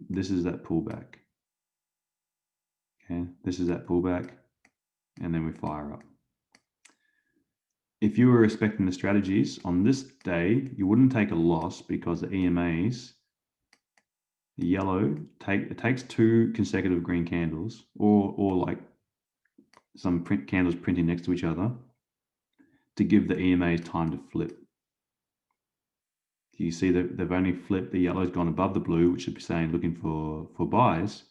This is that pullback. Okay, this is that pullback, and then we fire up. If you were respecting the strategies on this day, you wouldn't take a loss because the EMAs, the yellow, it takes 2 consecutive green candles or like some candles printing next to each other to give the EMAs time to flip. You see that they've only flipped, the yellow's gone above the blue, which should be saying looking for buys,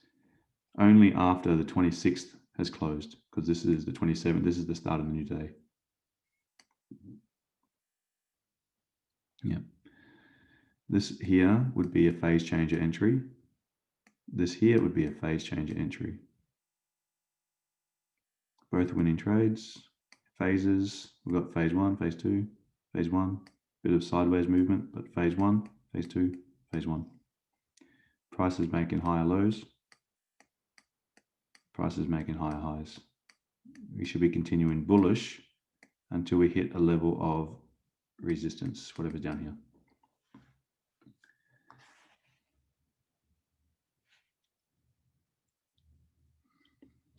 only after the 26th has closed, because this is the 27th, this is the start of the new day. Yeah. This here would be a phase changer entry. This here would be a phase changer entry. Both winning trades. Phases, we've got phase 1, phase 2, phase 1, bit of sideways movement, but phase 1, phase 2, phase 1. Price is making higher lows. Price is making higher highs. We should be continuing bullish until we hit a level of resistance, whatever's down here.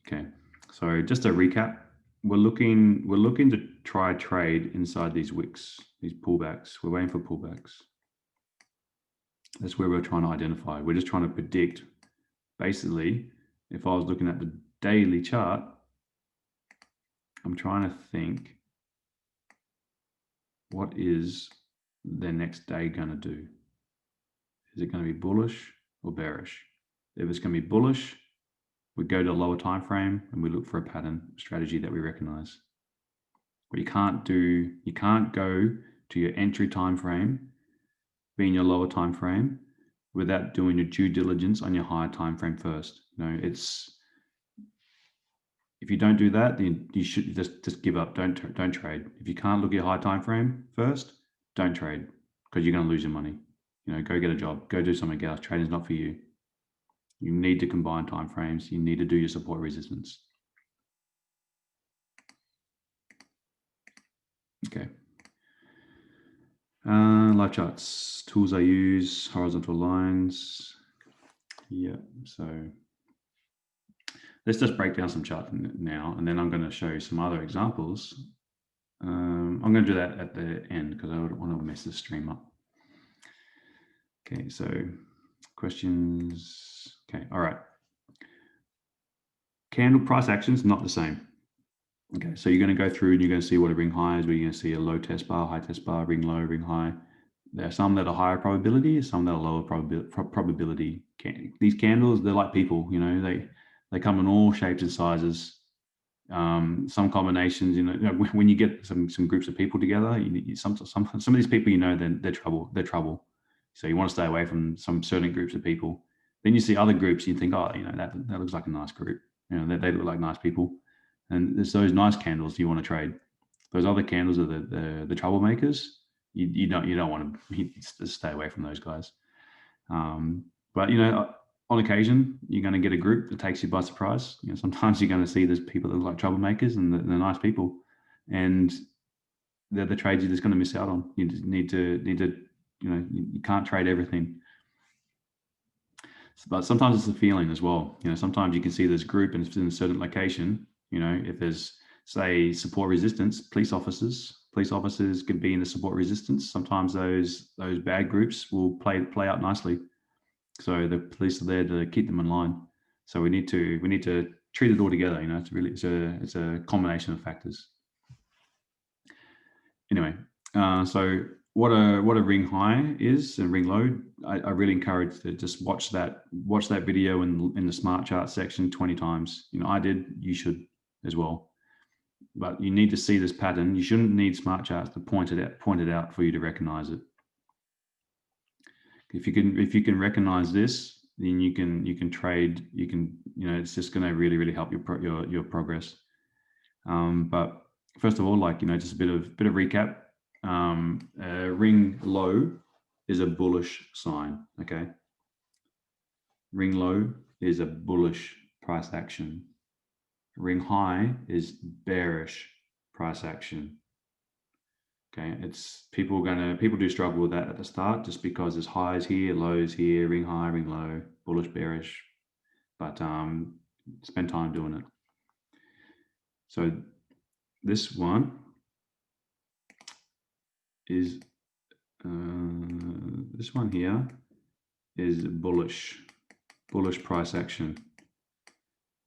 Okay, so just a recap. We're looking to try trade inside these wicks, these pullbacks. We're waiting for pullbacks. That's where we're trying to identify. We're just trying to predict. Basically, if I was looking at the daily chart, I'm trying to think, what is the next day going to do? Is it going to be bullish or bearish? If it's going to be bullish, we go to a lower time frame and we look for a pattern strategy that we recognize. What you can't go to your entry time frame, being your lower time frame, without doing your due diligence on your higher time frame first. If you don't do that, then you should just give up. Don't trade. If you can't look at your high time frame first, don't trade, because you're going to lose your money. Go get a job. Go do something else. Trading is not for you. You need to combine time frames. You need to do your support resistance. Okay. Live charts, tools I use, horizontal lines. Yeah, so let's just break down some charts now, and then I'm going to show you some other examples. I'm going to do that at the end because I don't want to mess the stream up. Okay, so questions. Okay, all right. Candle price actions, not the same. Okay, so you're going to go through and you're going to see what a ring high is, where you're going to see a low test bar, high test bar, ring low, ring high. There are some that are higher probability, some that are lower probability. These candles, they're like people, they come in all shapes and sizes. Some combinations, when you get some groups of people together, some of these people, they're trouble. So you want to stay away from some certain groups of people. Then you see other groups, you think, oh, that looks like a nice group. They look like nice people, and there's those nice candles you want to trade. Those other candles are the troublemakers. You don't want to stay away from those guys. But on occasion, you're going to get a group that takes you by surprise. Sometimes you're going to see there's people that look like troublemakers and they're nice people, and they're the trades you're just going to miss out on. You just need to you can't trade everything. But sometimes it's a feeling as well. Sometimes you can see this group and it's in a certain location. If there's, say, support resistance, police officers can be in the support resistance. Sometimes those bad groups will play out nicely. So the police are there to keep them in line. So we need to treat it all together. It's a combination of factors. Anyway, so what a ring high is and ring low, I really encourage to just watch that video in the smart chart section 20 times. You know, I did, you should as well. But you need to see this pattern. You shouldn't need smart charts to point it out for you to recognize it. If you can recognize this, then you can trade. You can, you know, it's just going to really help your progress. But first of all, like, you know, just a bit of recap. Ring low is a bullish sign. Okay, ring low is a bullish price action. Ring high is bearish price action. Okay, it's people do struggle with that at the start just because there's highs here, lows here, ring high, ring low, bullish, bearish. But spend time doing it. So this one is this one here is bullish price action.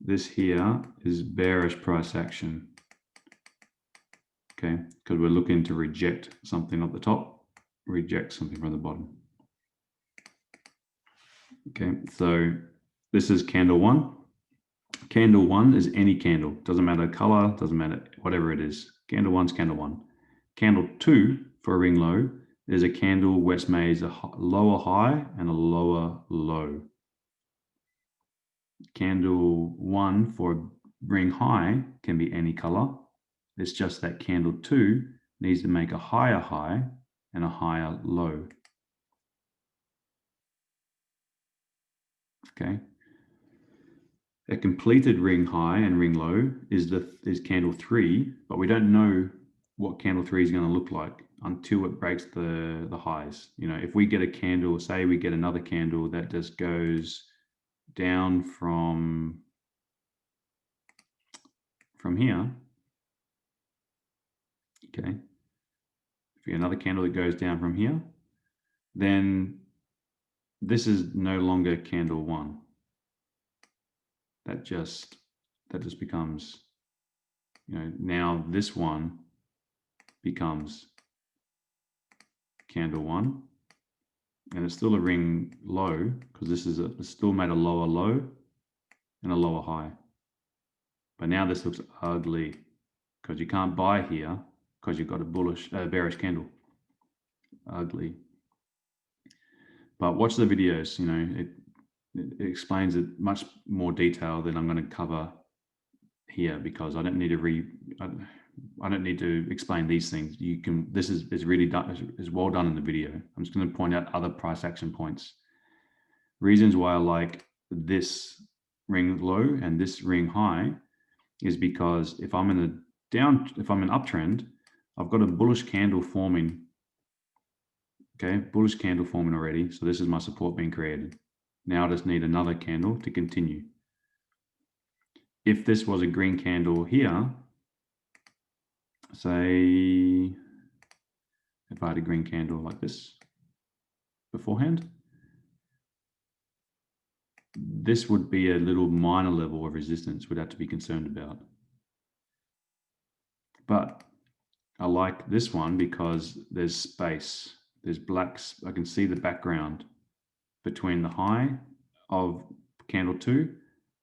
This here is bearish price action. Okay, because we're looking to reject something at the top, reject something from the bottom. Okay, so this is candle one. Candle one is any candle, doesn't matter color, doesn't matter whatever it is. Candle one's candle one. Candle two for a ring low is a candle which made a lower high and a lower low. Candle one for a ring high can be any color. It's just that candle two needs to make a higher high and a higher low. Okay. A completed ring high and ring low is candle three, but we don't know what candle three is going to look like until it breaks the highs. You know, if we get a candle, say we get another candle that just goes down from here. Okay. If we get another candle that goes down from here, then this is no longer candle one. That just becomes, you know, now this one becomes candle one, and it's still a ring low because it's still made a lower low and a lower high. But now this looks ugly because you can't buy here because you've got a bearish candle. Ugly. But watch the videos. You know, it explains it much more detail than I'm going to cover here because I don't need to explain these things. You can. This is really done. Is well done in the video. I'm just going to point out other price action points. Reasons why I like this ring low and this ring high is because if I'm in an uptrend, I've got a bullish candle forming. Okay, bullish candle forming already. So this is my support being created. Now I just need another candle to continue. If this was a green candle here, say if I had a green candle like this beforehand, this would be a little minor level of resistance we'd have to be concerned about. But I like this one because there's space. There's blacks. I can see the background between the high of candle two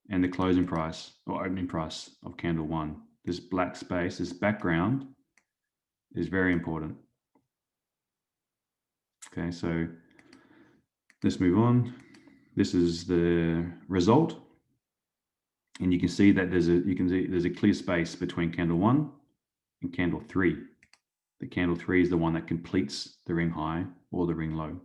and the closing price or opening price of candle one. This black space, this background is very important. Okay, so let's move on. This is the result. And you can see that there's a clear space between candle one and candle three. The candle three is the one that completes the ring high or the ring low.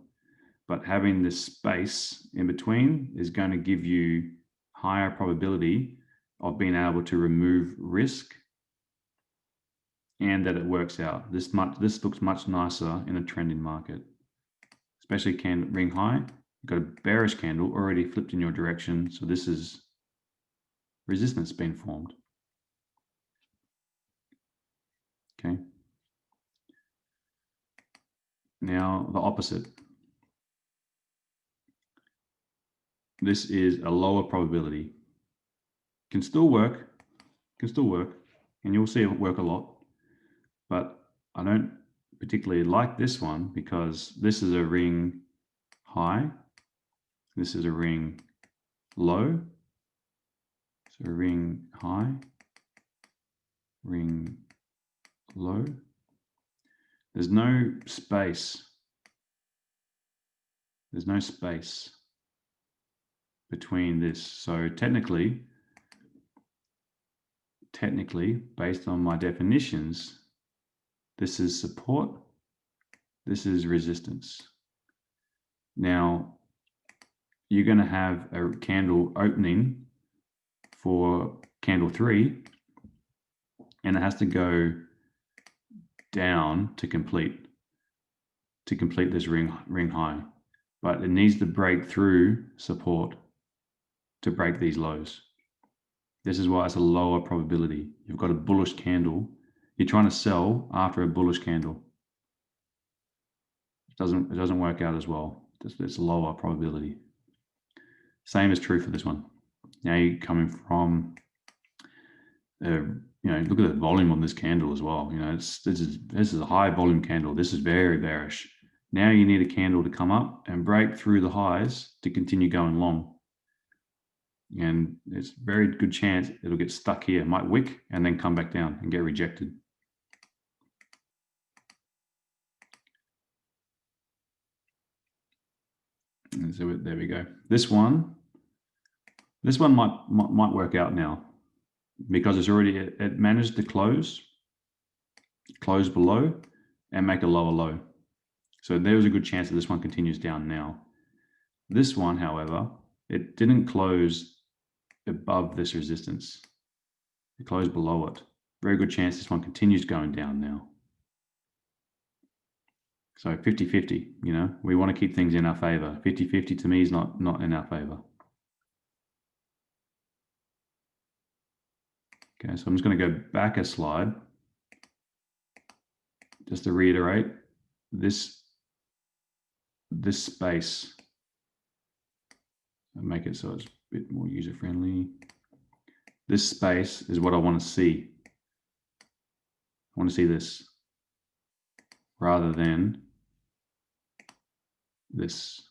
But having this space in between is going to give you higher probability of being able to remove risk and that it works out. This looks much nicer in a trending market, especially candle ring high. You've got a bearish candle already flipped in your direction. So this is resistance being formed. Okay. Now the opposite. This is a lower probability. Can still work, and you'll see it work a lot, but I don't particularly like this one because this is a ring high, this is a ring low, so ring high, ring low. There's no space. There's no space between this. So technically, based on my definitions, this is support, this is resistance. Now, you're going to have a candle opening for candle 3, and it has to go down to complete this ring high, but it needs to break through support to break these lows. This is why it's a lower probability. You've got a bullish candle. You're trying to sell after a bullish candle. It doesn't work out as well. It's a lower probability. Same is true for this one. Now you're coming from, look at the volume on this candle as well. This is a high volume candle. This is very bearish. Now you need a candle to come up and break through the highs to continue going long. And there's a very good chance it'll get stuck here, it might wick and then come back down and get rejected. And so there we go. This one might work out now because it managed to close below and make a lower low. So there's a good chance that this one continues down now. This one, however, it didn't close above this resistance. It closed below it. Very good chance this one continues going down now. So 50-50, we want to keep things in our favor. 50-50 to me is not in our favor. Okay, so I'm just going to go back a slide just to reiterate this space and make it so it's a bit more user-friendly. This space is what I want to see. I want to see this rather than this.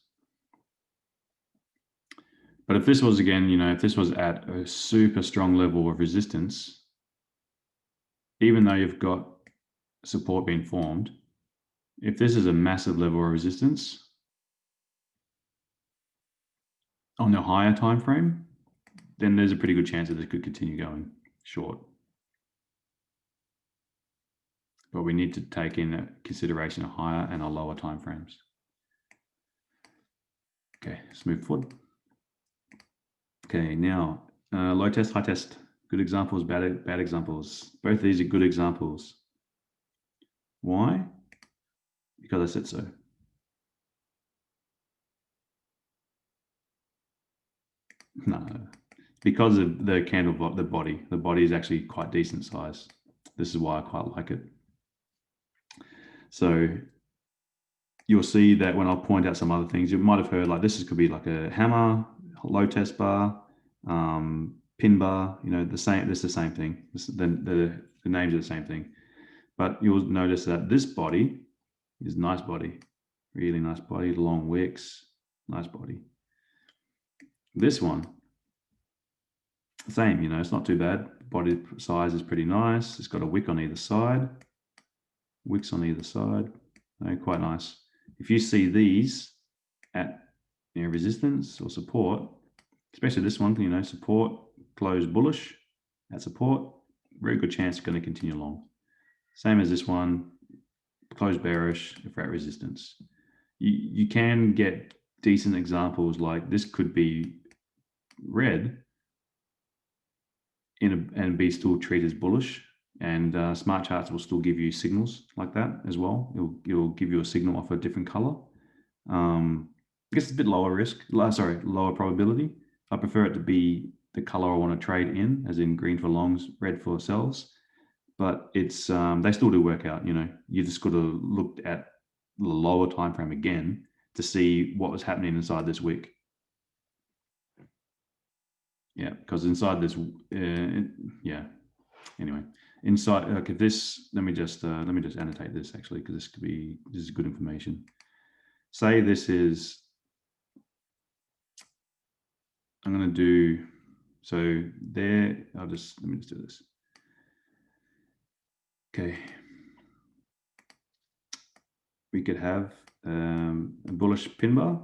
But if this was, again, if this was at a super strong level of resistance, even though you've got support being formed, if this is a massive level of resistance on the higher time frame, then there's a pretty good chance that this could continue going short. But we need to take in consideration a higher and a lower time frames. Okay, let's move forward. Okay, now low test, high test. Good examples, bad examples. Both of these are good examples. Why? Because I said so. No, because of the candle, the body. The body is actually quite decent size. This is why I quite like it. So you'll see that when I point out some other things, you might have heard like this could be like a hammer, low test bar, pin bar. The same. This is the same thing. The names are the same thing. But you'll notice that this body is nice body, really nice body, long wicks, nice body. This one, same, it's not too bad. Body size is pretty nice. It's got a wick on either side, wicks on either side, quite nice. If you see these at resistance or support, especially this one, support, close bullish at support, very good chance it's going to continue long. Same as this one, close bearish if at resistance. You can get decent examples like this could be red and be still treated as bullish, and smart charts will still give you signals like that as well. It'll give you a signal off a different color. I guess it's a bit lower risk, lower probability. I prefer it to be the color I want to trade in, as in green for longs, red for sells. But it's they still do work out. You just got to look at the lower time frame again to see what was happening inside this wick. Yeah, because inside this, yeah. Anyway, inside, like if this, let me just annotate this actually, because this is good information. Say this is, I'm going to do, so there, let me just do this. Okay. We could have a bullish pin bar.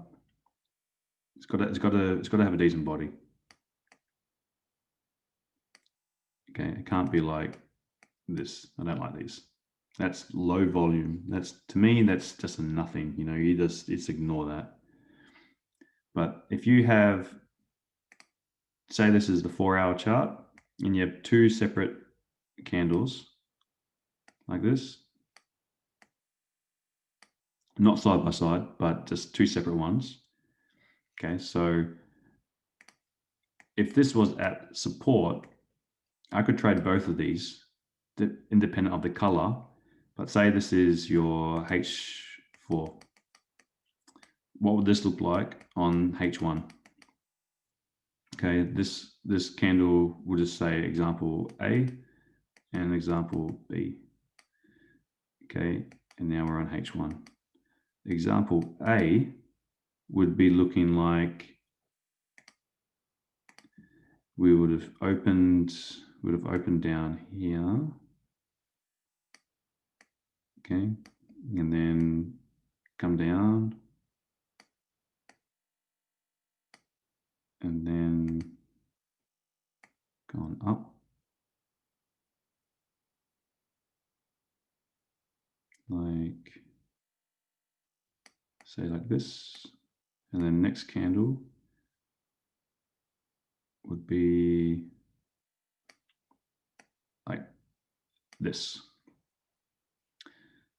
It's got to have a decent body. Okay, it can't be like this. I don't like these. That's low volume. That's, to me, that's just a nothing. You know, you just ignore that. But if you have, say this is the 4-hour chart, and you have 2 separate candles like this, not side by side, but just 2 separate ones. Okay, so if this was at support, I could trade both of these independent of the color, but say this is your H4. What would this look like on H1? Okay, this candle will just say example A and example B. Okay, and now we're on H1. Example A would be looking like we would have opened down here. Okay, and then come down, and then gone up, like, say like this, and then next candle would be like this.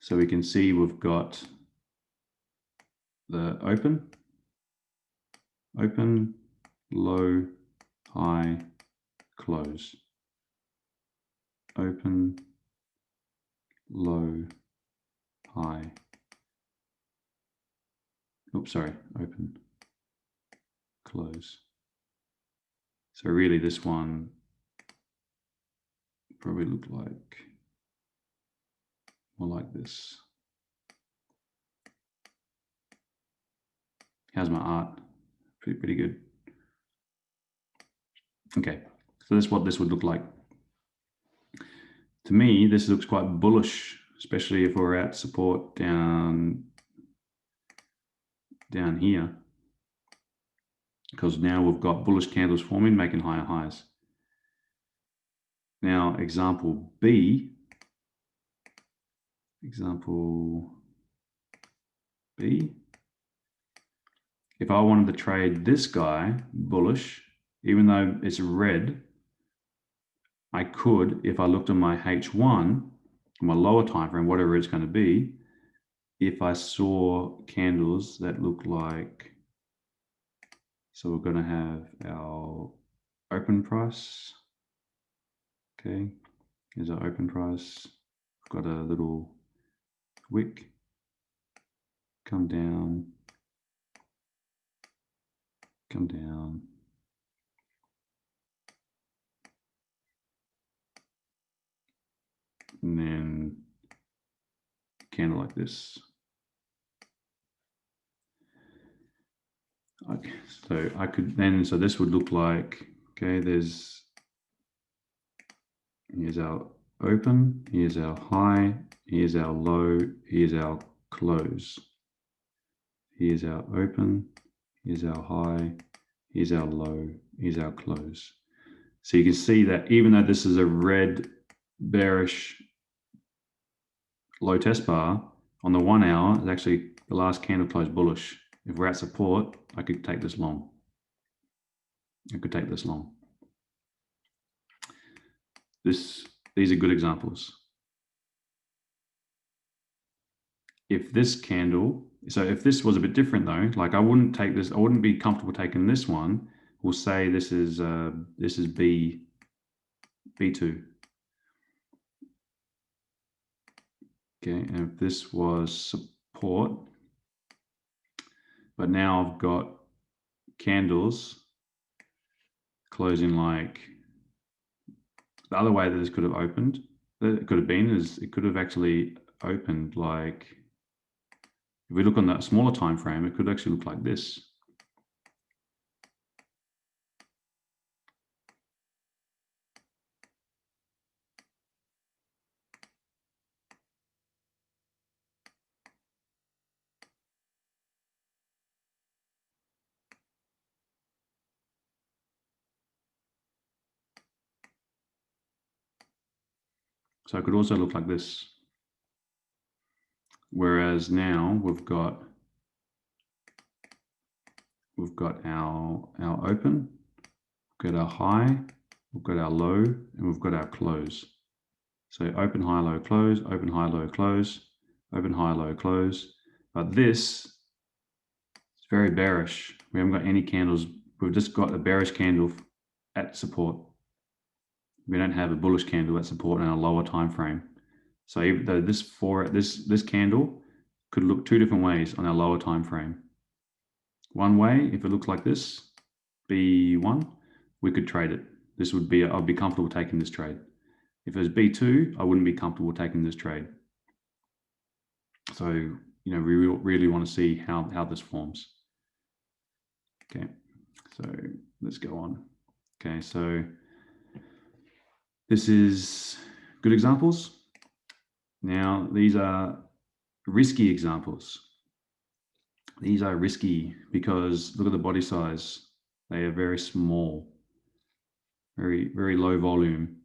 So we can see we've got the open, low, high, close, open, low, high, oops, sorry, open, close. So really this one probably look like more like this. How's my art? Pretty good. Okay, so that's what this would look like. To me, this looks quite bullish, especially if we're at support down here, because now we've got bullish candles forming, making higher highs. Now, example B. If I wanted to trade this guy bullish, even though it's red, I could, if I looked at my H1, my lower time frame, whatever it's going to be, if I saw candles that look like, so we're going to have our open price. Okay, here's our open price. We've got a little wick, come down, and then candle like this. Okay, so I could then, so this would look like, okay, here's our open, here's our high, here's our low, here's our close. Here's our open, here's our high, here's our low, here's our close. So you can see that even though this is a red bearish low test bar, on the 1 hour, it's actually the last candle closed bullish. If we're at support, I could take this long. These are good examples. If this candle, so if this was a bit different though, like I wouldn't take this, I wouldn't be comfortable taking this one. We'll say this is B2. Okay, and if this was support, but now I've got candles closing like the other way that this could have opened, it could have been is it could have actually opened like, if we look on that smaller time frame, it could actually look like this. So it could also look like this. Whereas now we've got our open, we've got our high, we've got our low, and we've got our close. So open, high, low, close, open, high, low, close, open, high, low, close. But this is very bearish. We haven't got any candles. We've just got a bearish candle at support. We don't have a bullish candle at support in a lower time frame. So even though this candle could look two different ways on our lower time frame. One way, if it looks like this, B1, we could trade it. This would be, I'd be comfortable taking this trade. If it was B2, I wouldn't be comfortable taking this trade. So, you know, we really want to see how this forms. Okay, so let's go on. Okay, so this is good examples. Now, these are risky examples. These are risky because look at the body size. They are very small, very low volume.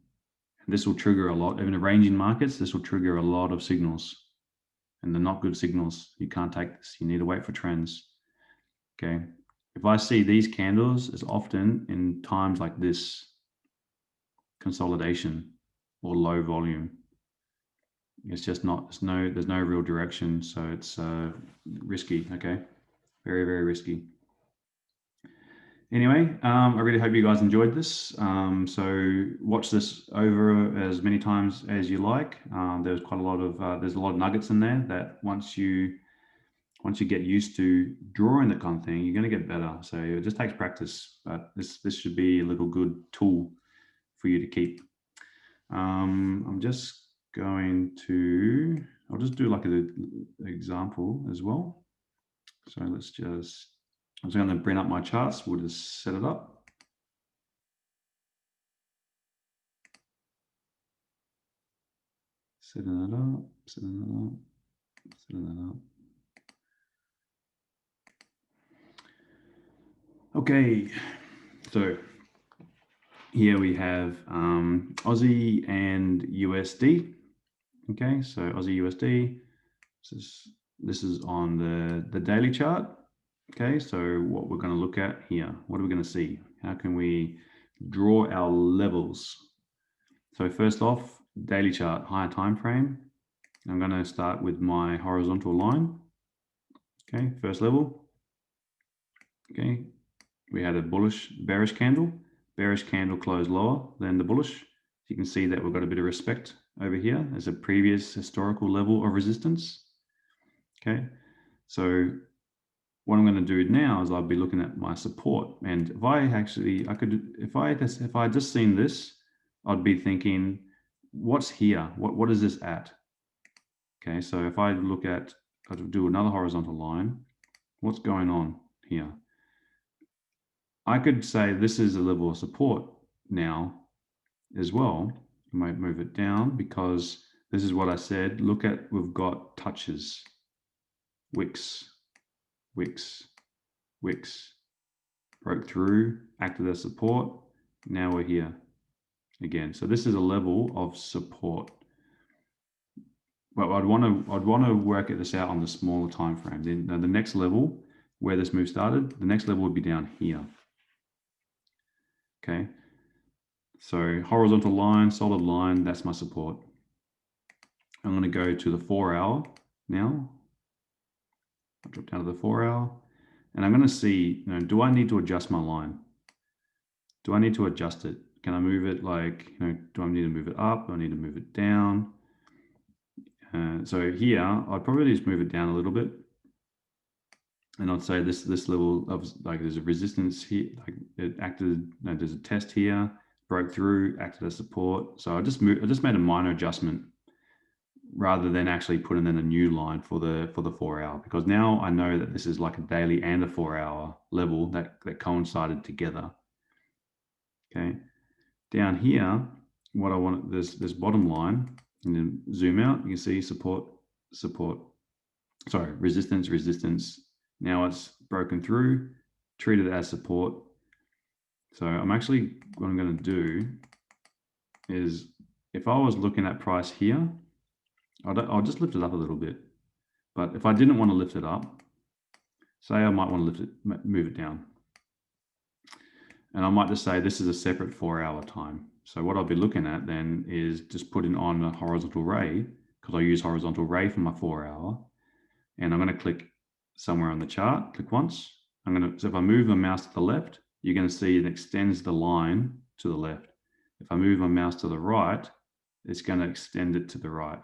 And this will trigger a lot. Even in ranging markets, this will trigger a lot of signals. And they're not good signals. You can't take this. You need to wait for trends. Okay. If I see these candles, it's often in times like this, consolidation or low volume. It's just not, there's no real direction. So it's risky. Okay. Very risky. Anyway, I really hope you guys enjoyed this. So watch this over as many times as you like. There's quite a lot of there's a lot of nuggets in there that once you get used to drawing that kind of thing, you're going to get better. So it just takes practice, but this should be a little good tool for you to keep. I'm just going to, I'll just do like an example as well. So I'm just going to bring up my charts. We'll just set it up. Setting that up, setting that up, setting that up. Okay, so here we have Aussie and USD. Okay, so Aussie USD. This is on the daily chart. Okay, so what we're going to look at here, what are we going to see? How can we draw our levels? So first off, daily chart, higher time frame. I'm going to start with my horizontal line. Okay, first level. Okay, we had a bearish candle closed lower than the bullish. You can see that we've got a bit of respect over here as a previous historical level of resistance. Okay, so what I'm going to do now is I'll be looking at my support, and if I had just seen this, I'd be thinking, what's here? What is this at? Okay, so if I do another horizontal line, what's going on here? I could say this is a level of support now as well. I might move it down because this is what I said. Look at, we've got touches, wicks, broke through, acted as support. Now we're here again. So this is a level of support. Well, I'd want to work this out on the smaller time frame. Then the next level where this move started, the next level would be down here. Okay, so horizontal line, solid line, that's my support. I'm going to go to the 4 hour now. I'll drop down to the 4 hour, and I'm going to see, do I need to adjust my line? Do I need to adjust it? Can I move it like, do I need to move it up? Do I need to move it down? So here, I'd probably just move it down a little bit. And I'd say this level of, like, there's a resistance here, like it acted, there's a test here, broke through, acted as support. So I just made a minor adjustment rather than actually putting in a new line for the 4 hour, because now I know that this is like a daily and a 4 hour level that coincided together. Okay, down here, what I want, this bottom line, and then zoom out, you can see support, sorry, resistance. Now it's broken through, treated as support. So I'm actually, what I'm going to do is, if I was looking at price here, I'll just lift it up a little bit. But if I didn't want to lift it up, say I might want to move it down. And I might just say this is a separate 4 hour time. So what I'll be looking at then is just putting on a horizontal ray, because I use horizontal ray for my 4 hour. And I'm going to click somewhere on the chart, click once. So if I move my mouse to the left, you're going to see it extends the line to the left. If I move my mouse to the right, it's going to extend it to the right.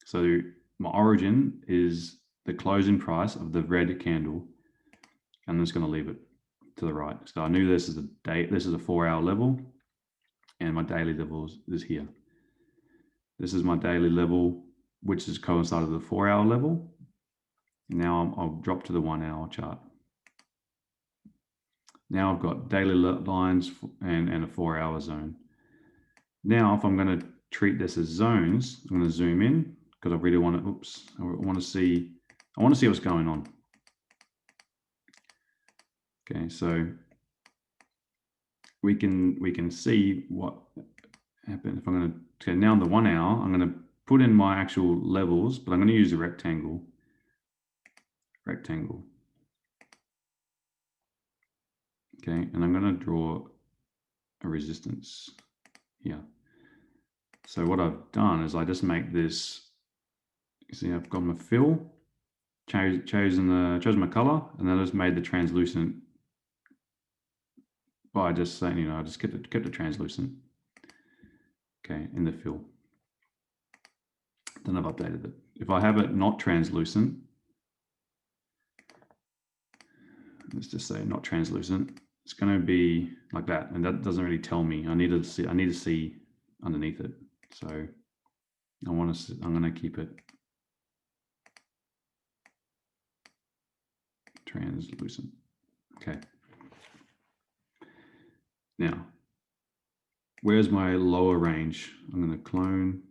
So my origin is the closing price of the red candle. I'm just going to leave it to the right. So I knew this is a 4 hour level, and my daily level is here. This is my daily level, which is coincided with the 4 hour level. Now I'll drop to the 1 hour chart. Now I've got daily lines and a 4 hour zone. Now, if I'm going to treat this as zones, I'm going to zoom in, because I really want to, I want to see what's going on. Okay, so we can see what happened. If I'm going to, okay, now in the 1 hour, I'm going to put in my actual levels, but I'm going to use a rectangle. Okay, and I'm going to draw a resistance here. So what I've done is I just make this, you see I've got my fill, chosen my color, and then I just made the translucent by just saying, I just kept it translucent. Okay, in the fill. Then I've updated it. If I have it not translucent, let's just say not translucent, it's going to be like that, and that doesn't really tell me. I need to see underneath it. So I'm going to keep it translucent. Okay. Now, where's my lower range? I'm going to clone.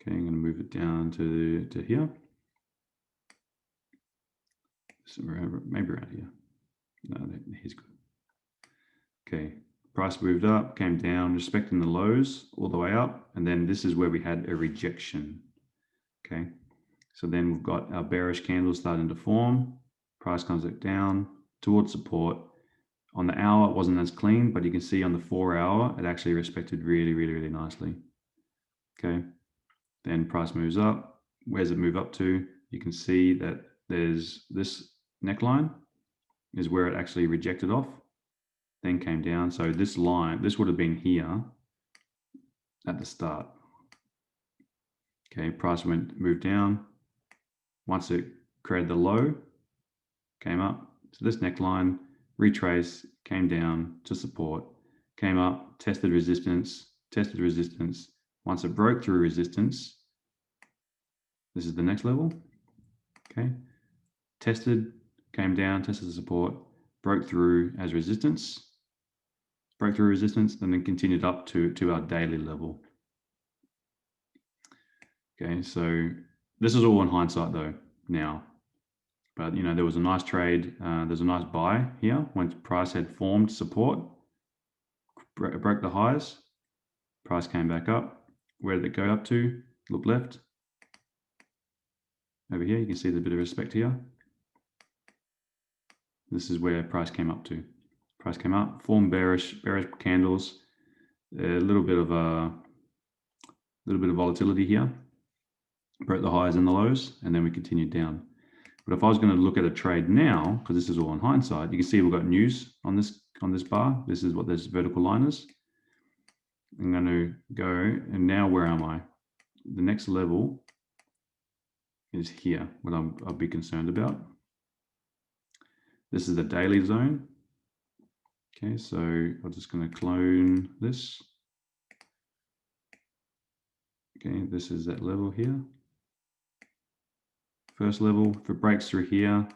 Okay, I'm going to move it down to here. So maybe around here. No, here's good. Okay, price moved up, came down, respecting the lows all the way up, and then this is where we had a rejection. Okay, so then we've got our bearish candle starting to form. Price comes back down towards support. On the hour, it wasn't as clean, but you can see on the 4 hour, it actually respected really nicely. Okay, then price moves up. Where does it move up to? You can see that there's this neckline is where it actually rejected off, then came down. So this line, this would have been here at the start. Okay, price moved down. Once it created the low, came up to this neckline, retrace, came down to support, came up, tested resistance. Once it broke through resistance, this is the next level. Okay, tested, came down, tested the support, broke through as resistance, and then continued up to our daily level. Okay, so this is all in hindsight though now, but there was a nice trade. There's a nice buy here when price had formed support, broke the highs, price came back up. Where did it go up to? Look left. Over here, you can see the bit of respect here. This is where price came up to. Price came up, formed bearish candles, a little bit of volatility here. Broke the highs and the lows, and then we continued down. But if I was going to look at a trade now, because this is all in hindsight, you can see we've got news on this bar. This is what this vertical line is. I'm going to go, and now where am I? The next level is here, what I'll be concerned about. This is the daily zone. Okay, so I'm just going to clone this. Okay, this is that level here. First level, if it breaks through here,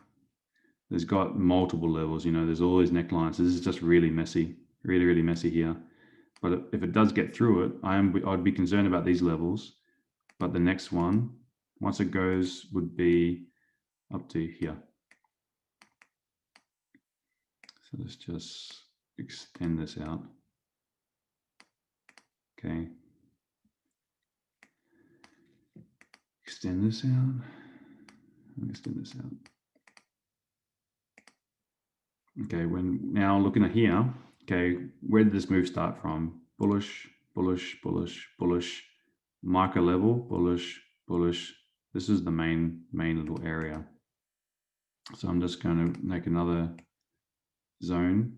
there's got multiple levels, you know, there's all these necklines. This is just really messy, really, really messy here. But if it does get through it, I'd be concerned about these levels. But the next one, once it goes, would be up to here. So let's just extend this out. Okay. Extend this out. Extend this out. Okay, when now looking at here, okay, where did this move start from? Bullish, bullish, bullish, bullish, marker level, bullish, bullish. This is the main little area. So I'm just going to make another zone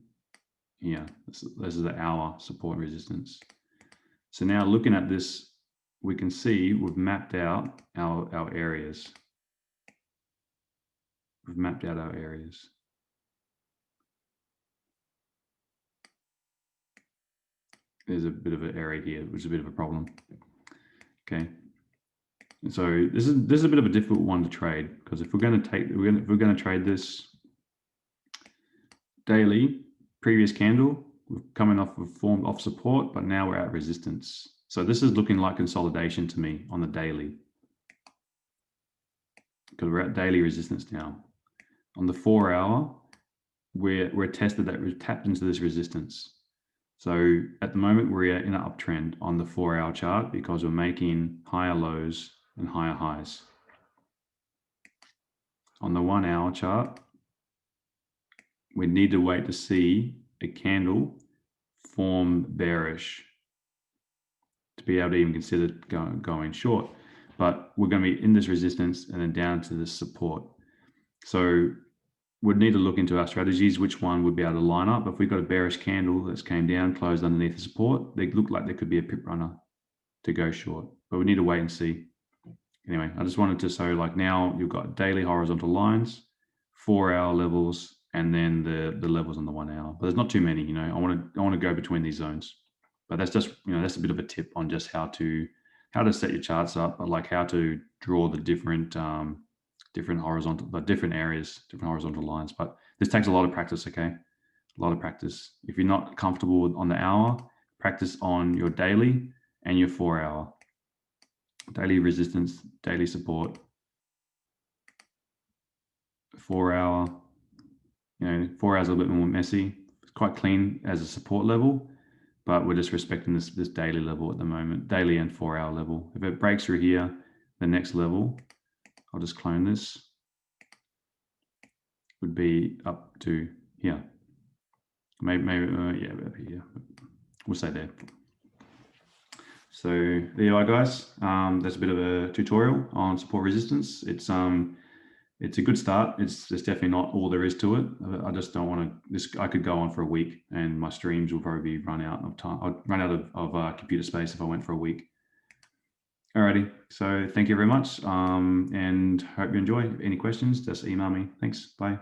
here. This is the hour support resistance. So now looking at this, we can see we've mapped out our areas. We've mapped out our areas. There's a bit of an area here, which is a bit of a problem. Okay. So this is a bit of a difficult one to trade, because if we're going to trade this daily, previous candle, we're coming off of formed off support, but now we're at resistance. So this is looking like consolidation to me on the daily, because we're at daily resistance now. On the 4 hour, we're tested that we've tapped into this resistance. So at the moment we're in an uptrend on the 4 hour chart because we're making higher lows and higher highs. On the 1 hour chart, we need to wait to see a candle form bearish to be able to even consider going short. But we're going to be in this resistance and then down to this support. So we'd need to look into our strategies, which one would be able to line up. If we've got a bearish candle that's came down, closed underneath the support, they look like there could be a pip runner to go short, but we need to wait and see. Anyway, I just wanted to show, like, now you've got daily horizontal lines, 4 hour levels, and then the levels on the 1 hour. But there's not too many, you know. I want to go between these zones. But that's just, you know, that's a bit of a tip on just how to set your charts up, but like how to draw the different horizontal, different areas, different horizontal lines. But this takes a lot of practice, okay? A lot of practice. If you're not comfortable on the hour, practice on your daily and your 4 hour. Daily resistance, daily support. 4 hour, you know, 4 hours a little bit more messy. It's quite clean as a support level, but we're just respecting this daily level at the moment, daily and 4 hour level. If it breaks through here, the next level, I'll just clone this, would be up to here. Maybe yeah, up here. We'll say there. So there you are, guys. That's a bit of a tutorial on support resistance. It's a good start. It's definitely not all there is to it. I just don't want to. I could go on for a week, and my streams will probably run out of time. I'd run out of computer space if I went for a week. Alrighty. So thank you very much, and hope you enjoy. Any questions? Just email me. Thanks. Bye.